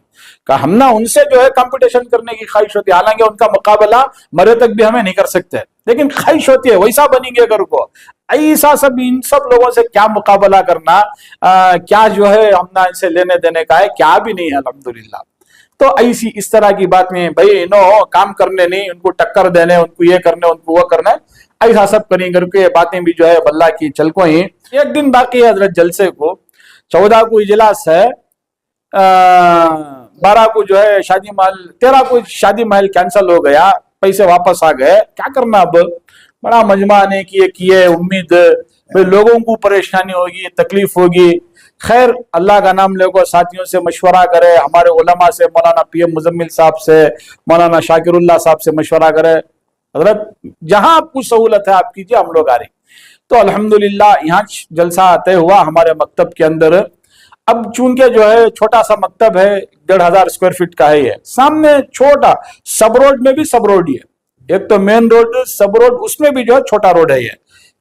का हम ना उनसे जो है कंपटीशन करने की ख्वाहिश होती है, हालांकि उनका मुकाबला मरे तक भी हमें नहीं कर सकते, लेकिन ख्वाहिश होती है वैसा बनेंगे अगर को ऐसा सब इन सब लोगों से क्या मुकाबला करना, क्या जो है हम ना इनसे लेने देने का है, क्या भी नहीं है अल्हम्दुलिल्लाह। तो ऐसी इस तरह की बात नहीं भाई, नो काम करने नहीं, उनको टक्कर देने, उनको ये करने, उनको वो करना, ऐसा सब करें करके बातें भी जो है बल्ला की चल को ही। एक दिन बाकी है हजरत जलसे को, 14 को इजलास है, 12 को जो है शादी महल, 13 को शादी महल कैंसिल हो गया, पैसे वापस आ गए, क्या करना अब, बड़ा मजमा ने किए उम्मीद फिर लोगों को परेशानी होगी, तकलीफ होगी। खैर अल्लाह का नाम लेकर साथियों से मशवरा करे, हमारे उलमा से, मौलाना PM मुजम्मिल साहब से, मौलाना शाकिरुल्लाह साहब से मशवरा करे, हजरत जहां आपको सहूलत है आप कीजिए, हम लोग आ रहे। तो अल्हम्दुलिल्लाह यहाँ जलसा तय हुआ हमारे मकतब के अंदर। अब चूंकि जो है छोटा सा मकतब है, 1500 स्क्वायर फीट का है, ये सामने छोटा सब रोड में भी सब रोड ही है, एक तो मेन रोड सब रोड, उसमें भी जो है छोटा रोड है, ये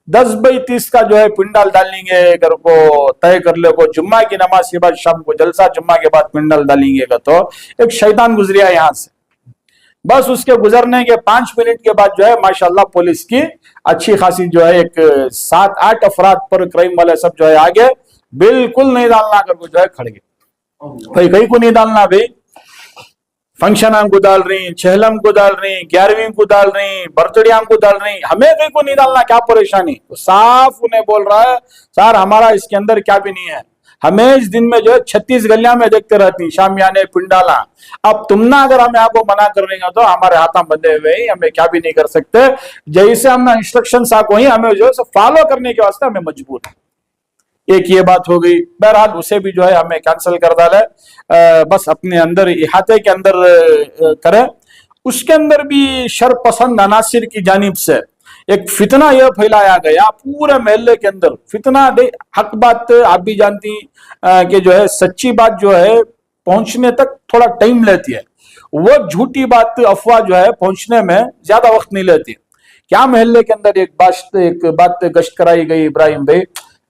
10 बाई 30 का जो है पिंडाल डालेंगे घर को तय कर ले को, जुम्मा की नमाज के बाद शाम को जलसा, जुम्मा के बाद पिंडाल डालेंगे का। तो एक शैतान गुजरिया यहाँ से, बस उसके गुजरने के 5 मिनट के बाद जो है माशाल्लाह पुलिस की अच्छी खासी जो है एक 7-8 अफराद पर क्राइम वाले सब जो है आगे बिल्कुल नहीं डालना करके जो है खड़ गए, भाई कहीं को नहीं डालना भाई, फंक्शन को डाल रही, चहलम को डाल रही, 11वीं को डाल रही, बर्थडे को डाल रही, हमें कहीं को नहीं डालना, क्या परेशानी। तो साफ उन्हें बोल रहा है सर हमारा इसके अंदर क्या भी नहीं है, हमें इस दिन में जो है 36 गलियां में देखते रहती शामियाने पिंडाला, अब तुम ना अगर हमें आपको मना कर देंगे तो हमारे हाथों बंधे हुए ही हमें क्या भी नहीं कर सकते, जैसे हम इंस्ट्रक्शन को ही हमें जो है फॉलो करने के वास्ते हमें मजबूर है। एक ये बात हो गई, बहरहाल उसे भी जो है हमें कैंसिल कर डाला, बस अपने अंदर इहाते के अंदर करें। उसके अंदर भी शर पसंद अनासिर की जानिब से एक फितना यह फैलाया गया पूरे महल्ले के अंदर, फितना दे हक बात आप भी जानती कि जो है सच्ची बात जो है पहुंचने तक थोड़ा टाइम लेती है, वो झूठी बात अफवाह जो है पहुंचने में ज्यादा वक्त नहीं लेती। क्या महल्ले के अंदर एक बात गश्त कराई गई इब्राहिम भाई,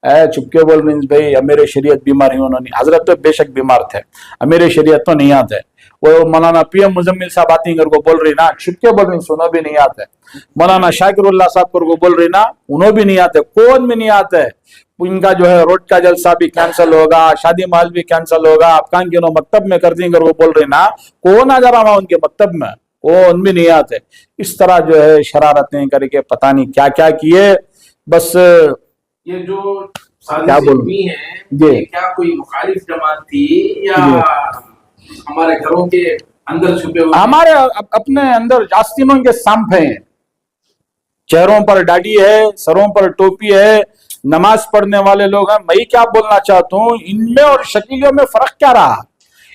चुपके बोल रही भाई अमीर शरीयत बीमार ही उन्होंने, हजरत तो बेशक बीमार थे, अमीर शरीयत तो नहीं आते, वो मौलाना PM मुजम्मिल साहब आती को बोल रही ना, चुपके बोल रही सुनो भी नहीं आते, मौलाना शाकिरुल्लाह साहब को बोल रही ना उन्हों भी नहीं आते, कौन भी नहीं आते। इनका जो है रोड का जलसा भी कैंसिल होगा, शादी महल भी कैंसिल होगा, आप कान के मकतब में कर देंगे, वो बोल रही ना कौन आ जा रहा उनके मकतब में, कौन भी नहीं आते। इस तरह जो है शरारतें करके पता नहीं क्या क्या किए। बस ये जो क्या बोलूं है ये क्या कोई मुखालिफ जमात थी या हमारे घरों के अंदर छुपे हुए, हमारे अपने अंदर जास्तीनों के सांप हैं, चेहरों पर दाढ़ी है, सरों पर टोपी है, नमाज पढ़ने वाले लोग हैं। मैं क्या बोलना चाहता हूँ, इनमें और शकीलियों में फर्क क्या रहा,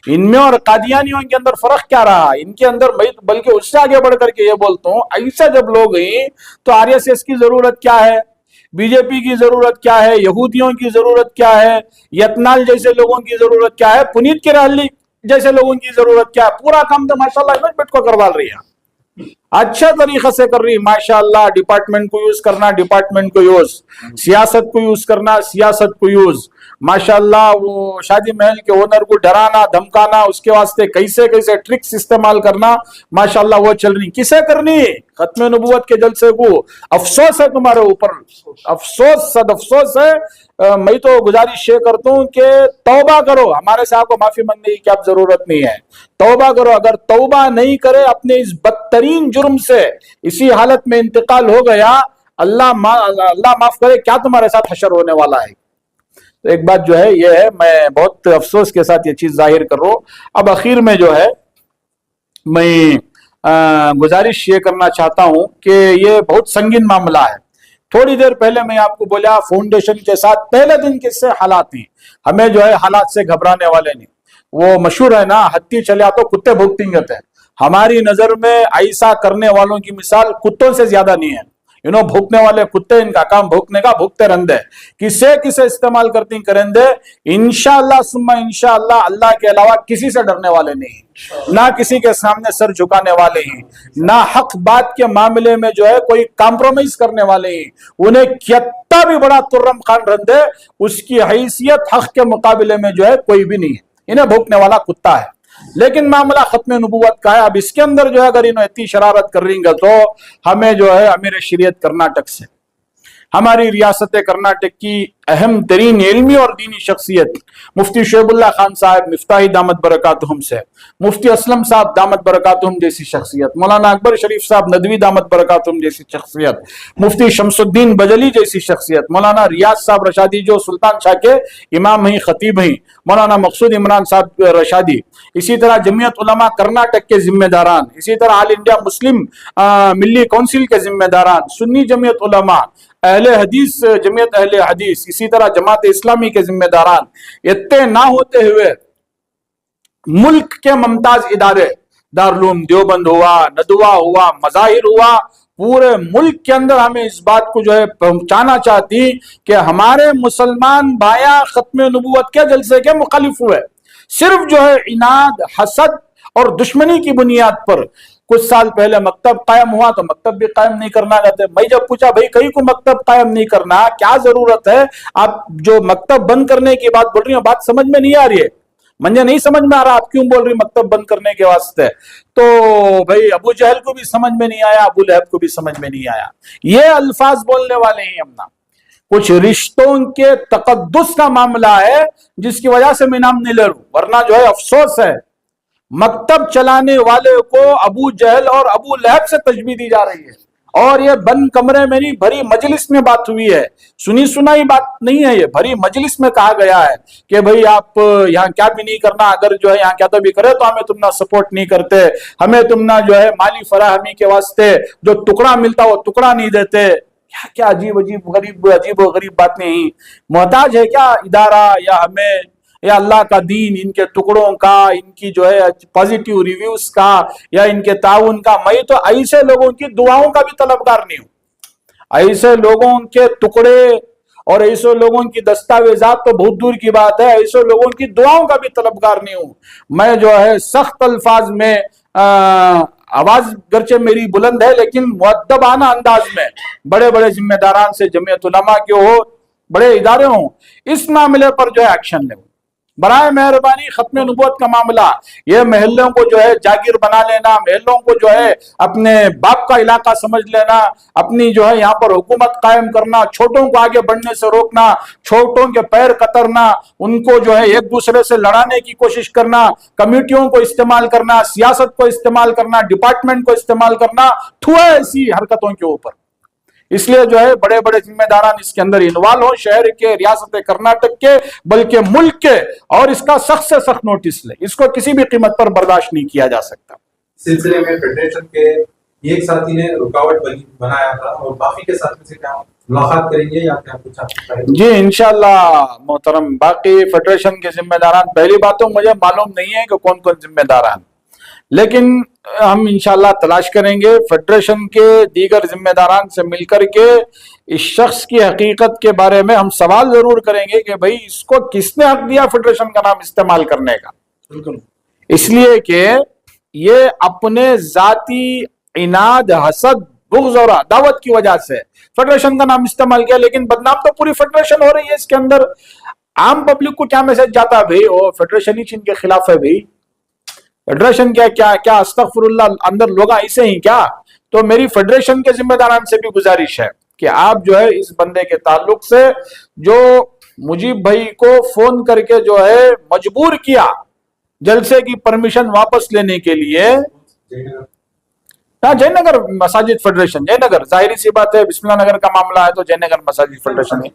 इनमें और कादियानियों के अंदर फर्क क्या रहा, इनके अंदर मैं बल्कि उससे आगे बढ़ करके ये बोलता हूँ, ऐसा जब लोग हैं तो RSS की जरूरत क्या है, BJP की जरूरत क्या है, यहूदियों की जरूरत क्या है, यतनाल जैसे लोगों की जरूरत क्या है, पुनीत किराली जैसे लोगों की जरूरत क्या है। पूरा काम तो माशाल्लाह इमेज को करवा रही है, अच्छा तरीके से कर रही है माशाल्लाह। डिपार्टमेंट को यूज करना, डिपार्टमेंट को यूज, सियासत को यूज करना, सियासत को यूज, माशाल्लाह वो शादी महल के ओनर को डराना धमकाना, उसके वास्ते कैसे कैसे ट्रिक्स इस्तेमाल करना, माशाल्लाह वो चल रही। किसे करनी? खत्म नबूवत के जलसे को। अफसोस है तुम्हारे ऊपर, अफसोस, सद अफसोस है। मैं तो गुजारिश ये करता हूँ कि तौबा करो, हमारे से आपको माफी मांगने की क्या जरूरत नहीं है, तौबा करो। अगर तौबा नहीं करे अपने इस बदतरीन जुर्म से, इसी हालत में इंतकाल हो गया, अल्लाह माफ करे, क्या तुम्हारे साथ हशर होने वाला है। तो एक बात जो है ये है, मैं बहुत अफसोस के साथ ये चीज जाहिर कर रहा हूं। अब आखिर में जो है मैं गुजारिश ये करना चाहता हूं कि ये बहुत संगीन मामला है। थोड़ी देर पहले मैं आपको बोला फाउंडेशन के साथ पहले दिन किससे हालात नहीं, हमें जो है हालात से घबराने वाले नहीं। वो मशहूर है ना, हत्ती चले तो कुत्ते भूखते हैं। हमारी नजर में ऐसा करने वालों की मिसाल कुत्तों से ज्यादा नहीं है। भूखने वाले कुत्ते, इनका काम भूखने का, भूखते रंदे, किसे किसे इस्तेमाल करती करेंदे। इंशाअल्लाह सुम्मा इंशाअल्लाह अल्लाह के अलावा किसी से डरने वाले नहीं, ना किसी के सामने सर झुकाने वाले हैं, ना हक बात के मामले में जो है कोई कॉम्प्रोमाइज करने वाले हैं। उन्हें कितना भी बड़ा तुर्रम खान रंदे, उसकी हैसियत हक के मुकाबले में जो है कोई भी नहीं है। इन्हें भूखने वाला कुत्ता है। लेकिन मामला खत्म नबूवत का है। अब इसके अंदर जो है अगर इन्होंने इतनी शरारत कर रही है तो हमें जो है अमीर शरीयत कर्नाटक से, हमारी रियासत कर्नाटक की अहम तरीन इल्मी और दीनी शख्सियत मुफ्ती शोएबुल्लाह खान साहब मिफ्ताही दामत बरकातुहुम से, मुफ्ती असलम साहब दामत बरकातुहुम जैसी शख्सियत, मौलाना अकबर शरीफ साहब नदवी दामत बरकातुहुम जैसी शख्सियत, मुफ्ती शमसुद्दीन बजली जैसी शख्सियत, मौलाना रियाज साहब रशादी जो सुल्तान शाह के इमाम हैं, खतीब हैं, मौलाना मकसूद इमरान साहब रशादी, इसी तरह जमीयत उलमा कर्नाटक के जिम्मेदारान, इसी तरह ऑल इंडिया मुस्लिम मिली काउंसिल के जिम्मेदारान, सुन्नी जमीयत उलमा, अहले हदीस जमीयत अहले हदीस, इसी तरह जमात इस्लामी के जिम्मेदारान, इतने ना होते हुए मुल्क के मुमताज इदारे, दारुल देवबंद हुआ, नदवा हुआ, मजाहिर हुआ, पूरे मुल्क के अंदर हमें इस बात को जो है पहुंचाना चाहती कि हमारे मुसलमान भाया खत्म नबूवत के जलसे के मुखालिफ हुए। सिर्फ जो है इनाद, हसद और दुश्मनी की बुनियाद पर कुछ साल पहले मकतब कायम हुआ तो मकतब भी कायम नहीं करना चाहते। मैं जब पूछा भाई कहीं को मकतब कायम नहीं करना, क्या जरूरत है, आप जो मकतब बंद करने की बात बोल रही हो, बात समझ में नहीं आ रही है, मुझे नहीं समझ में आ रहा आप क्यों बोल रही मकतब बंद करने के वास्ते। तो भाई अबू जहल को भी समझ में नहीं आया, अबू लहब को भी समझ में नहीं आया। ये अल्फाज बोलने वाले हैं अपना। कुछ रिश्तों के तकद्दुस का मामला है जिसकी वजह से मैं नाम नहीं ले रहा हूं, वरना जो है अफसोस है मकतब चलाने वाले को अबू जहल और अबू लहब से तशबीह दी जा रही है। और ये बंद कमरे में नहीं, भरी मजलिस में बात हुई है, सुनी सुनाई बात नहीं है, ये भरी मजलिस में कहा गया है कि भाई आप यहाँ क्या भी नहीं करना, अगर जो है यहाँ क्या तो भी करे तो हमें तुम ना सपोर्ट नहीं करते, हमें तुम ना जो है माली फराहमी के वास्ते जो टुकड़ा मिलता वो टुकड़ा नहीं देते। क्या क्या अजीब अजीब गरीब बातें हैं। मोहताज है क्या इदारा या हमें या अल्लाह का दीन इनके टुकड़ों का, इनकी जो है पॉजिटिव रिव्यूज का या इनके ताउन का? मैं तो ऐसे लोगों की दुआओं का भी तलबगार नहीं हूं। ऐसे लोगों के टुकड़े और ऐसे लोगों की दस्तावेजात तो बहुत दूर की बात है, ऐसे लोगों की दुआओं का भी तलबगार नहीं हूं। मैं जो है सख्त अल्फाज में आवाज गर्चे मेरी बुलंद है, लेकिन मुअद्दबाना अंदाज में बड़े बड़े जिम्मेदारान से, जमीयत उलमा के हो, बड़े इदारे हों, इस मामले पर जो है एक्शन ले। बराए मेहरबानी खत्म नबूवत का मामला, ये महल्लों को जो है जागीर बना लेना, महल्लों को जो है अपने बाप का इलाका समझ लेना, अपनी जो है यहाँ पर हुकूमत कायम करना, छोटों को आगे बढ़ने से रोकना, छोटों के पैर कतरना, उनको जो है एक दूसरे से लड़ाने की कोशिश करना, कमेटियों को इस्तेमाल करना, सियासत को इस्तेमाल करना, डिपार्टमेंट को इस्तेमाल करना, ठुआ ऐसी हरकतों के ऊपर। इसलिए जो है बड़े बड़े जिम्मेदारान इसके अंदर इन्वॉल्व हो, शहर के, रियासत कर्नाटक के, बल्कि मुल्क के, और इसका सख्त से सख्त नोटिस ले। इसको किसी भी कीमत पर बर्दाश्त नहीं किया जा सकता। सिलसिले में फेडरेशन के एक साथी ने रुकावट बनाया था और बाकी के साथियों से क्या मुलाकात करेंगे या क्या कुछ? जी इंशाल्लाह मोहतरम, बाकी फेडरेशन के जिम्मेदारान, पहली बात तो मुझे मालूम नहीं है कि कौन कौन जिम्मेदारान, लेकिन हम इंशाल्लाह तलाश करेंगे फेडरेशन के दीगर जिम्मेदारान से मिलकर के इस शख्स की हकीकत के बारे में हम सवाल जरूर करेंगे कि भाई इसको किसने हक दिया फेडरेशन का नाम इस्तेमाल करने का। बिल्कुल, इसलिए कि ये अपने जाती इनाद, हसद, बुग़्ज़ और अदावत की वजह से फेडरेशन का नाम इस्तेमाल किया, लेकिन बदनाम तो पूरी फेडरेशन हो रही है इसके अंदर। आम पब्लिक को क्या मैसेज जाता है भाई? वो फेडरेशन ही इनके खिलाफ है भाई। फेडरेशन क्या क्या क्या अस्तगफिरुल्लाह, अंदर लोग ऐसे ही क्या? तो मेरी फेडरेशन के जिम्मेदारान से भी गुजारिश है कि आप जो है इस बंदे के ताल्लुक से जो मुजीब भाई को फोन करके जो है मजबूर किया जलसे की परमिशन वापस लेने के लिए, हाँ जयनगर मसाजिद फेडरेशन, जयनगर, जाहिर सी बात है बिस्मिल्लाह नगर का मामला है तो जयनगर मसाजिद फेडरेशन है।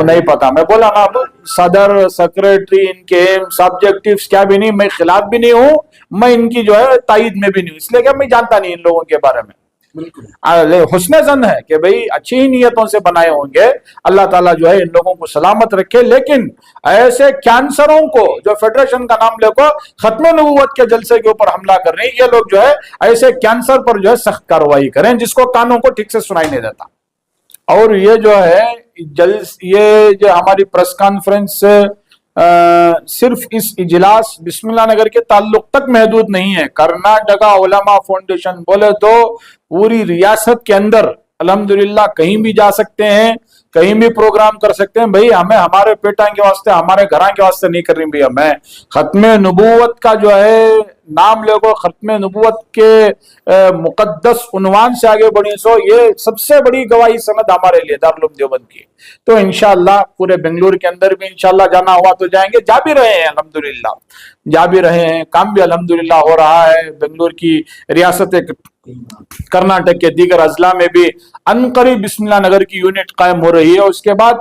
नहीं पता, मैं बोला ना, अब सदर सेक्रेटरी इनके सब्जेक्टिव्स क्या भी नहीं, मैं खिलाफ भी नहीं हूं, मैं इनकी जो है तायद में भी नहीं हूं, इसलिए कि मैं जानता नहीं इन लोगों के बारे में। हुस्न ज़न है कि भाई अच्छी ही नियतों से बनाए होंगे, अल्लाह ताला जो है इन लोगों को सलामत रखे, लेकिन ऐसे कैंसरों को जो फेडरेशन का नाम लेकर खत्म नबूवत के जलसे के ऊपर हमला कर रहे हैं, ये लोग जो है ऐसे कैंसर पर जो है सख्त कार्रवाई करें जिसको कानों को ठीक से सुनाई नहीं देता। और ये जो है ये जो हमारी प्रेस कॉन्फ्रेंस सिर्फ इस इजलास बिस्मिल्लाह नगर के ताल्लुक तक महदूद नहीं है। कर्नाटका उलमा फाउंडेशन बोले तो पूरी रियासत के अंदर अल्हम्दुलिल्लाह कहीं भी जा सकते हैं, कहीं भी प्रोग्राम कर सकते हैं। भाई हमें हमारे पेटा के वास्ते, हमारे घर के वास्ते नहीं कर रही भाई, हमें खत्म नबूवत का जो है नाम लेको खत्म नबूवत के मुकद्दस उन्वान से आगे बढ़ी, सो ये सबसे बड़ी गवाही सनद हमारे लिए दारुल उलूम देवबंद की। तो इंशाअल्लाह पूरे बेंगलुरु के अंदर भी इंशाअल्लाह जाना हुआ तो जाएंगे, जा भी रहे हैं अल्हम्दुलिल्लाह, जा भी रहे हैं, काम भी अल्हम्दुलिल्लाह हो रहा है। बेंगलुरु की रियासत कर्नाटक के दीगर अजला में भी अनकरीब बिस्मिल्लाह नगर की यूनिट कायम हो रही है। उसके बाद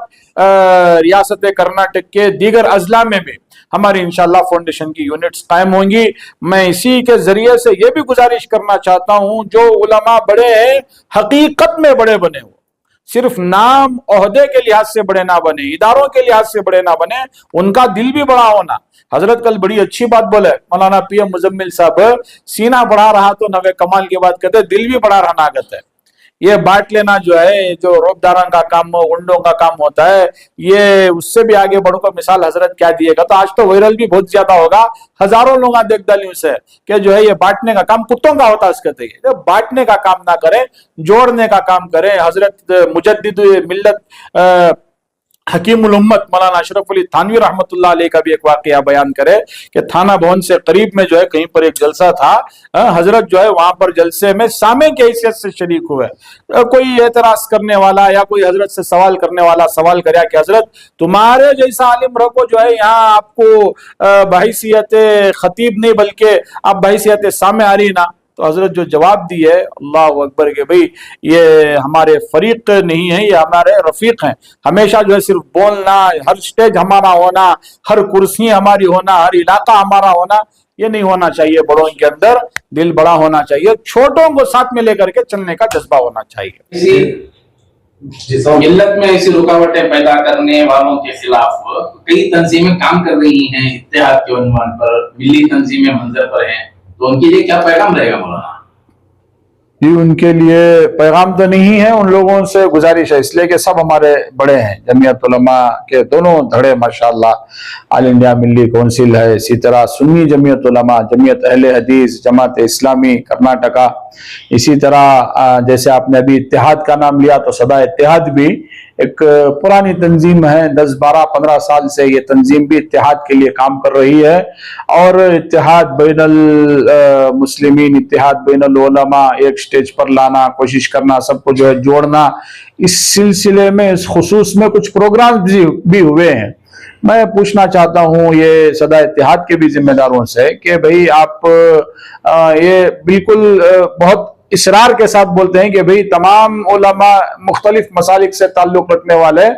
रियासत कर्नाटक के दीगर अजला में भी हमारी इंशाअल्लाह फाउंडेशन की यूनिट्स कायम होंगी। मैं इसी के जरिए से ये भी गुजारिश करना चाहता हूं, जो उलमा बड़े हैं हकीकत में बड़े बने हो, सिर्फ नाम ओहदे के लिहाज से बड़े ना बने, इदारों के लिहाज से बड़े ना बने, उनका दिल भी बड़ा होना। हजरत कल बड़ी अच्छी बात बोले मौलाना पीएम मुजम्मिल साहब, सीना बढ़ा रहा तो नवे कमाल की बात कहते, दिल भी बड़ा रहना कहते हैं। ये बांट लेना जो है, जो रोबदारा का काम, गुंडों का काम होता है, ये उससे भी आगे बढ़कर मिसाल हजरत क्या दिएगा। तो आज तो वायरल भी बहुत ज्यादा होगा, हजारों लोग देख डाली उसे कि जो है ये बांटने का काम कुत्तों का होता है, इसके तो बांटने का काम ना करें, जोड़ने का काम करें। हजरत मुजद्दिद मिल्लत हकीमुल उम्मत मौलाना अशरफ अली थानवी रहमतुल्लाह अलैह का भी एक वाकया बयान करे कि थाना भवन से करीब में जो है कहीं पर एक जलसा था, हजरत जो है वहां पर जलसे में सामे की हैसियत से शरीक हुए। कोई एतराज करने वाला या कोई हजरत से सवाल करने वाला सवाल करे कि हजरत तुम्हारे जैसा आलिम रखो जो है यहाँ आपको बहैसियत खतीब नहीं बल्कि आप बहैसियत सामे आ रही ना। तो हजरत जो जवाब दी है, अल्लाह अकबर के भाई ये हमारे फरीक नहीं है, ये हमारे रफीक हैं। हमेशा जो है सिर्फ बोलना, हर स्टेज हमारा होना, हर कुर्सी हमारी होना, हर इलाका हमारा होना, ये नहीं होना चाहिए। बड़ों के अंदर दिल बड़ा होना चाहिए, छोटों को साथ में लेकर के चलने का जज्बा होना चाहिए। मिल्लत में ऐसी रुकावटें पैदा करने वालों के खिलाफ कई तंजीमें काम कर रही हैं इत्तेहाद के उन्वान पर, मिली तंजीमें मंजर पर हैं, तो उनके लिए क्या पैगाम रहेगा मौलाना? जी उनके लिए पैगाम तो नहीं है, उन लोगों से गुजारिश है, इसलिए कि सब हमारे बड़े हैं, जमीयत उलमा के दोनों धड़े माशाअल्लाह, ऑल इंडिया मिल्ली काउंसिल है, इसी तरह सुन्नी जमीयत उलमा, जमीयत अहले हदीस, जमात इस्लामी कर्नाटका, इसी तरह जैसे आपने अभी इत्तेहाद का नाम लिया तो सदा इत्तेहाद भी एक पुरानी तंजीम है, 10, 12, 15 साल से ये तंजीम भी इत्तेहाद के लिए काम कर रही है। और इत्तेहाद बैनल मुस्लिमीन, इत्तेहाद बैनल उलमा, एक स्टेज पर लाना, कोशिश करना, सबको जो है जोड़ना, इस सिलसिले में इस खुसूस में कुछ प्रोग्राम भी हुए हैं। मैं पूछना चाहता हूं ये सदा इत्तेहाद के भी जिम्मेदारों से कि भाई आप ये बिल्कुल बहुत इसरार के साथ बोलते हैं कि भाई तमाम उलमा मुख्तलिफ मसालिक से ताल्लुक रखने वाले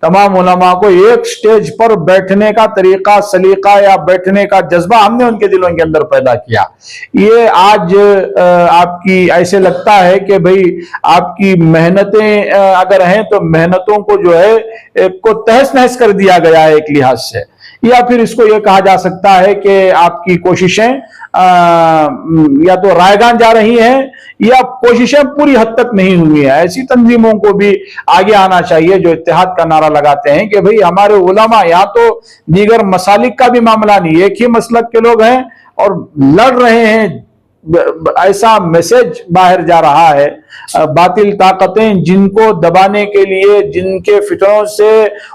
तमाम उलमा को एक स्टेज पर बैठने का तरीका, सलीका या बैठने का जज्बा हमने उनके दिलों के अंदर पैदा किया। ये आज आपकी ऐसे लगता है कि भाई आपकी मेहनतें अगर हैं तो मेहनतों को जो है को तहस नहस कर दिया गया है एक लिहाज से, या फिर इसको यह कहा जा सकता है कि आपकी कोशिशें या तो रायगान जा रही हैं या कोशिशें पूरी हद तक नहीं हुई है। ऐसी तंजीमों को भी आगे आना चाहिए जो इत्तेहाद का नारा लगाते हैं कि भाई हमारे उलमा, या तो दीगर मसालिक का भी मामला नहीं, एक ही मसलक के लोग हैं और लड़ रहे हैं, ऐसा मैसेज बाहर जा रहा है बातिल ताकतें जिनको दबाने के लिए, जिनके फितनों से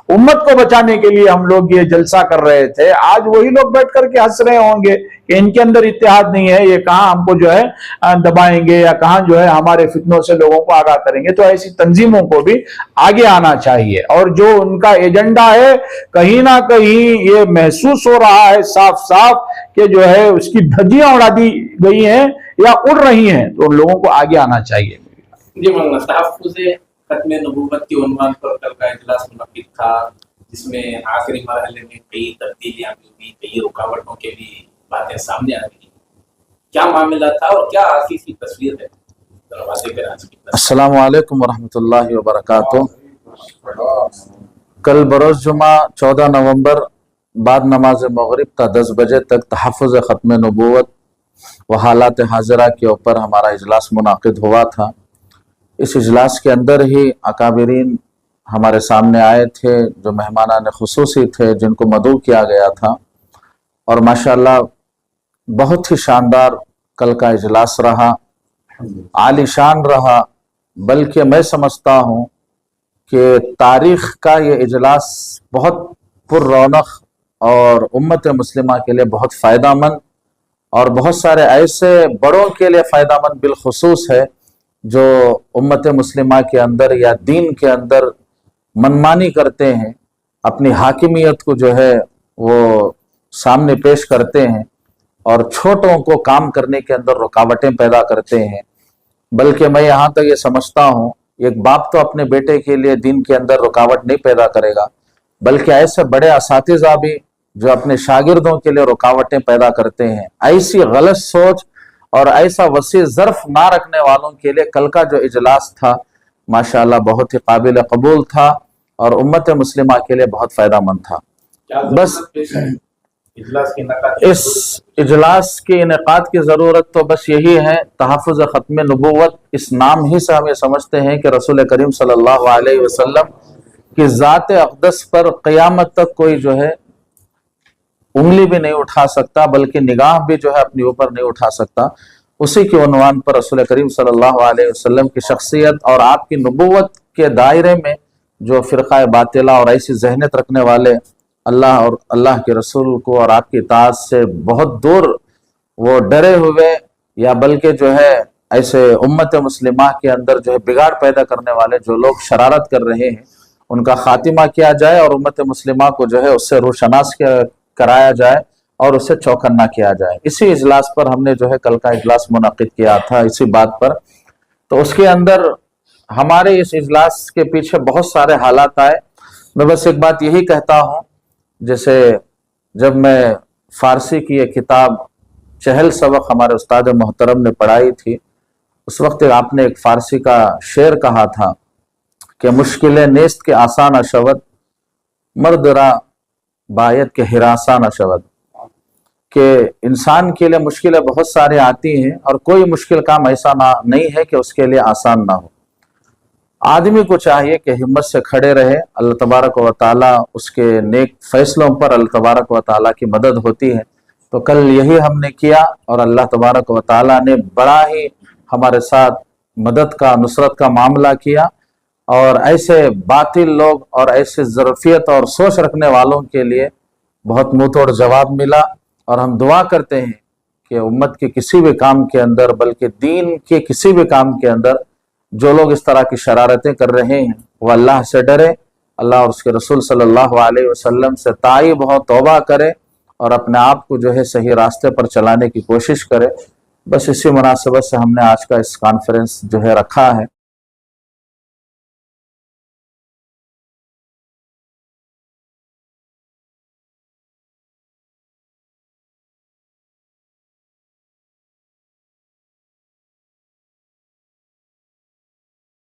उम्मत को बचाने के लिए हम लोग ये जलसा कर रहे थे, आज वही लोग बैठ करके हंस रहे होंगे कि इनके अंदर इत्तेहाद नहीं है, ये कहाँ हमको जो है दबाएंगे या कहाँ जो है हमारे फितनों से लोगों को आगाह करेंगे। तो ऐसी तंजीमों को भी आगे आना चाहिए, और जो उनका एजेंडा है कहीं ना कहीं ये महसूस हो रहा है साफ साफ कि जो है उसकी धज्जियां उड़ा दी गई हैं या उड़ रही हैं, तो लोगों को आगे आना चाहिए। जी मौलाना, तहफ़्फ़ुज़ ख़त्म नबूवत के उन्वान पर कल का इजलास मुनक़्क़िद था, जिसमें आखिरी मरहले में कई तब्दीलियां भी हुई, कई रुकावटों के भी बातें सामने आ रही। क्या मामला था और क्या हकीकी तस्वीर है? अस्सलामु अलैकुम वरहमतुल्लाहि वबरकातुहू। कल बरोज़ जुमा 14 नवंबर बाद नमाज मगरिब ta 10 बजे तक तहफ़्फ़ुज़ ख़त्म नबूवत व हालात हाज़िरा के ऊपर हमारा इजलास मुनाक़िद हुआ था। इस इजलास के अंदर ही अकाबिरीन हमारे सामने आए थे, जो मेहमानान ख़ुसूसी थे, जिनको मदऊ किया गया था, और माशाअल्लाह बहुत ही शानदार कल का इजलास रहा, आलीशान रहा। बल्कि मैं समझता हूँ कि तारीख़ का ये इजलास बहुत पुररौनक और उम्मत मुस्लिमा के लिए बहुत फ़ायदामंद और बहुत सारे ऐसे बड़ों के लिए फ़ायदामंद बिलखुसूस है जो उम्मत मुस्लिमा के अंदर या दीन के अंदर मनमानी करते हैं, अपनी हाकिमियत को जो है वो सामने पेश करते हैं और छोटों को काम करने के अंदर रुकावटें पैदा करते हैं। बल्कि मैं यहाँ तक ये समझता हूँ, एक बाप तो अपने बेटे के लिए दीन के अंदर रुकावट नहीं पैदा करेगा, बल्कि ऐसे बड़े असातिज़ा भी जो अपने शागिर्दों के लिए रुकावटें पैदा करते हैं। ऐसी गलत सोच और ऐसा वसी ज़र्फ ना रखने वालों के लिए कल का जो इजलास था माशाअल्लाह बहुत ही काबिल कबूल था और उम्मत मुस्लिमा के लिए बहुत फ़ायदामंद था। बस इस इजलास के इनेकाद की ज़रूरत तो बस यही है, तहफ़्फ़ुज़ ख़त्म नबूवत, इस नाम ही से हम ये समझते हैं कि रसूल करीम सल्लल्लाहु अलैहि वसल्लम की ज़ात अक़दस पर क़यामत तक कोई जो है उंगली भी नहीं उठा सकता, बल्कि निगाह भी जो है अपने ऊपर नहीं उठा सकता। उसी के उन्वान पर रसूल करीम सल्लल्लाहु अलैहि वसल्लम की शख्सियत और आपकी नबूवत के दायरे में जो फ़िरक़ा बातिला और ऐसी ज़हनियत रखने वाले अल्लाह और अल्लाह के रसूल को और आपकी इताअत से बहुत दूर वो डरे हुए या बल्कि जो है ऐसे उम्मत मुस्लिमा के अंदर जो है बिगाड़ पैदा करने वाले जो लोग शरारत कर रहे हैं, उनका खातिमा किया जाए और उम्मत मुस्लिमा को जो है उससे रोशनास कराया जाए और उससे चौकन्ना किया जाए। इसी इजलास पर हमने जो है कल का इजलास मुनक़्क़िद किया था, इसी बात पर। तो उसके अंदर हमारे इस इजलास के पीछे बहुत सारे हालात आए। मैं बस एक बात यही कहता हूँ, जैसे जब मैं फ़ारसी की एक किताब चहल सबक हमारे उस्ताद मोहतरम ने पढ़ाई थी, उस वक्त आपने एक फ़ारसी का शेर कहा था कि मुश्किलें नेस्त के आसान अशवत, मर्दरा बायत के हिरासा न शवद, कि इंसान के लिए मुश्किलें बहुत सारी आती हैं और कोई मुश्किल काम ऐसा नहीं है कि उसके लिए आसान ना हो। आदमी को चाहिए कि हिम्मत से खड़े रहे, अल्लाह तबारक व तआला उसके नेक फैसलों पर अल्लाह तबारक व तआला की मदद होती है। तो कल यही हमने किया और अल्लाह तबारक व तआला ने बड़ा ही हमारे साथ मदद का, नुसरत का मामला किया और ऐसे बातिल लोग और ऐसे ज़रफ़ियत और सोच रखने वालों के लिए बहुत मुँह तोड़ जवाब मिला। और हम दुआ करते हैं कि उम्मत के किसी भी काम के अंदर, बल्कि दीन के किसी भी काम के अंदर जो लोग इस तरह की शरारतें कर रहे हैं वो अल्लाह से डरे, अल्लाह और उसके रसूल सल्लल्लाहु अलैहि वसल्लम से ताइब हो, तौबा करे और अपने आप को जो है सही रास्ते पर चलाने की कोशिश करे। बस इसी मुनासिबत से हमने आज का इस कॉन्फ्रेंस जो है रखा है।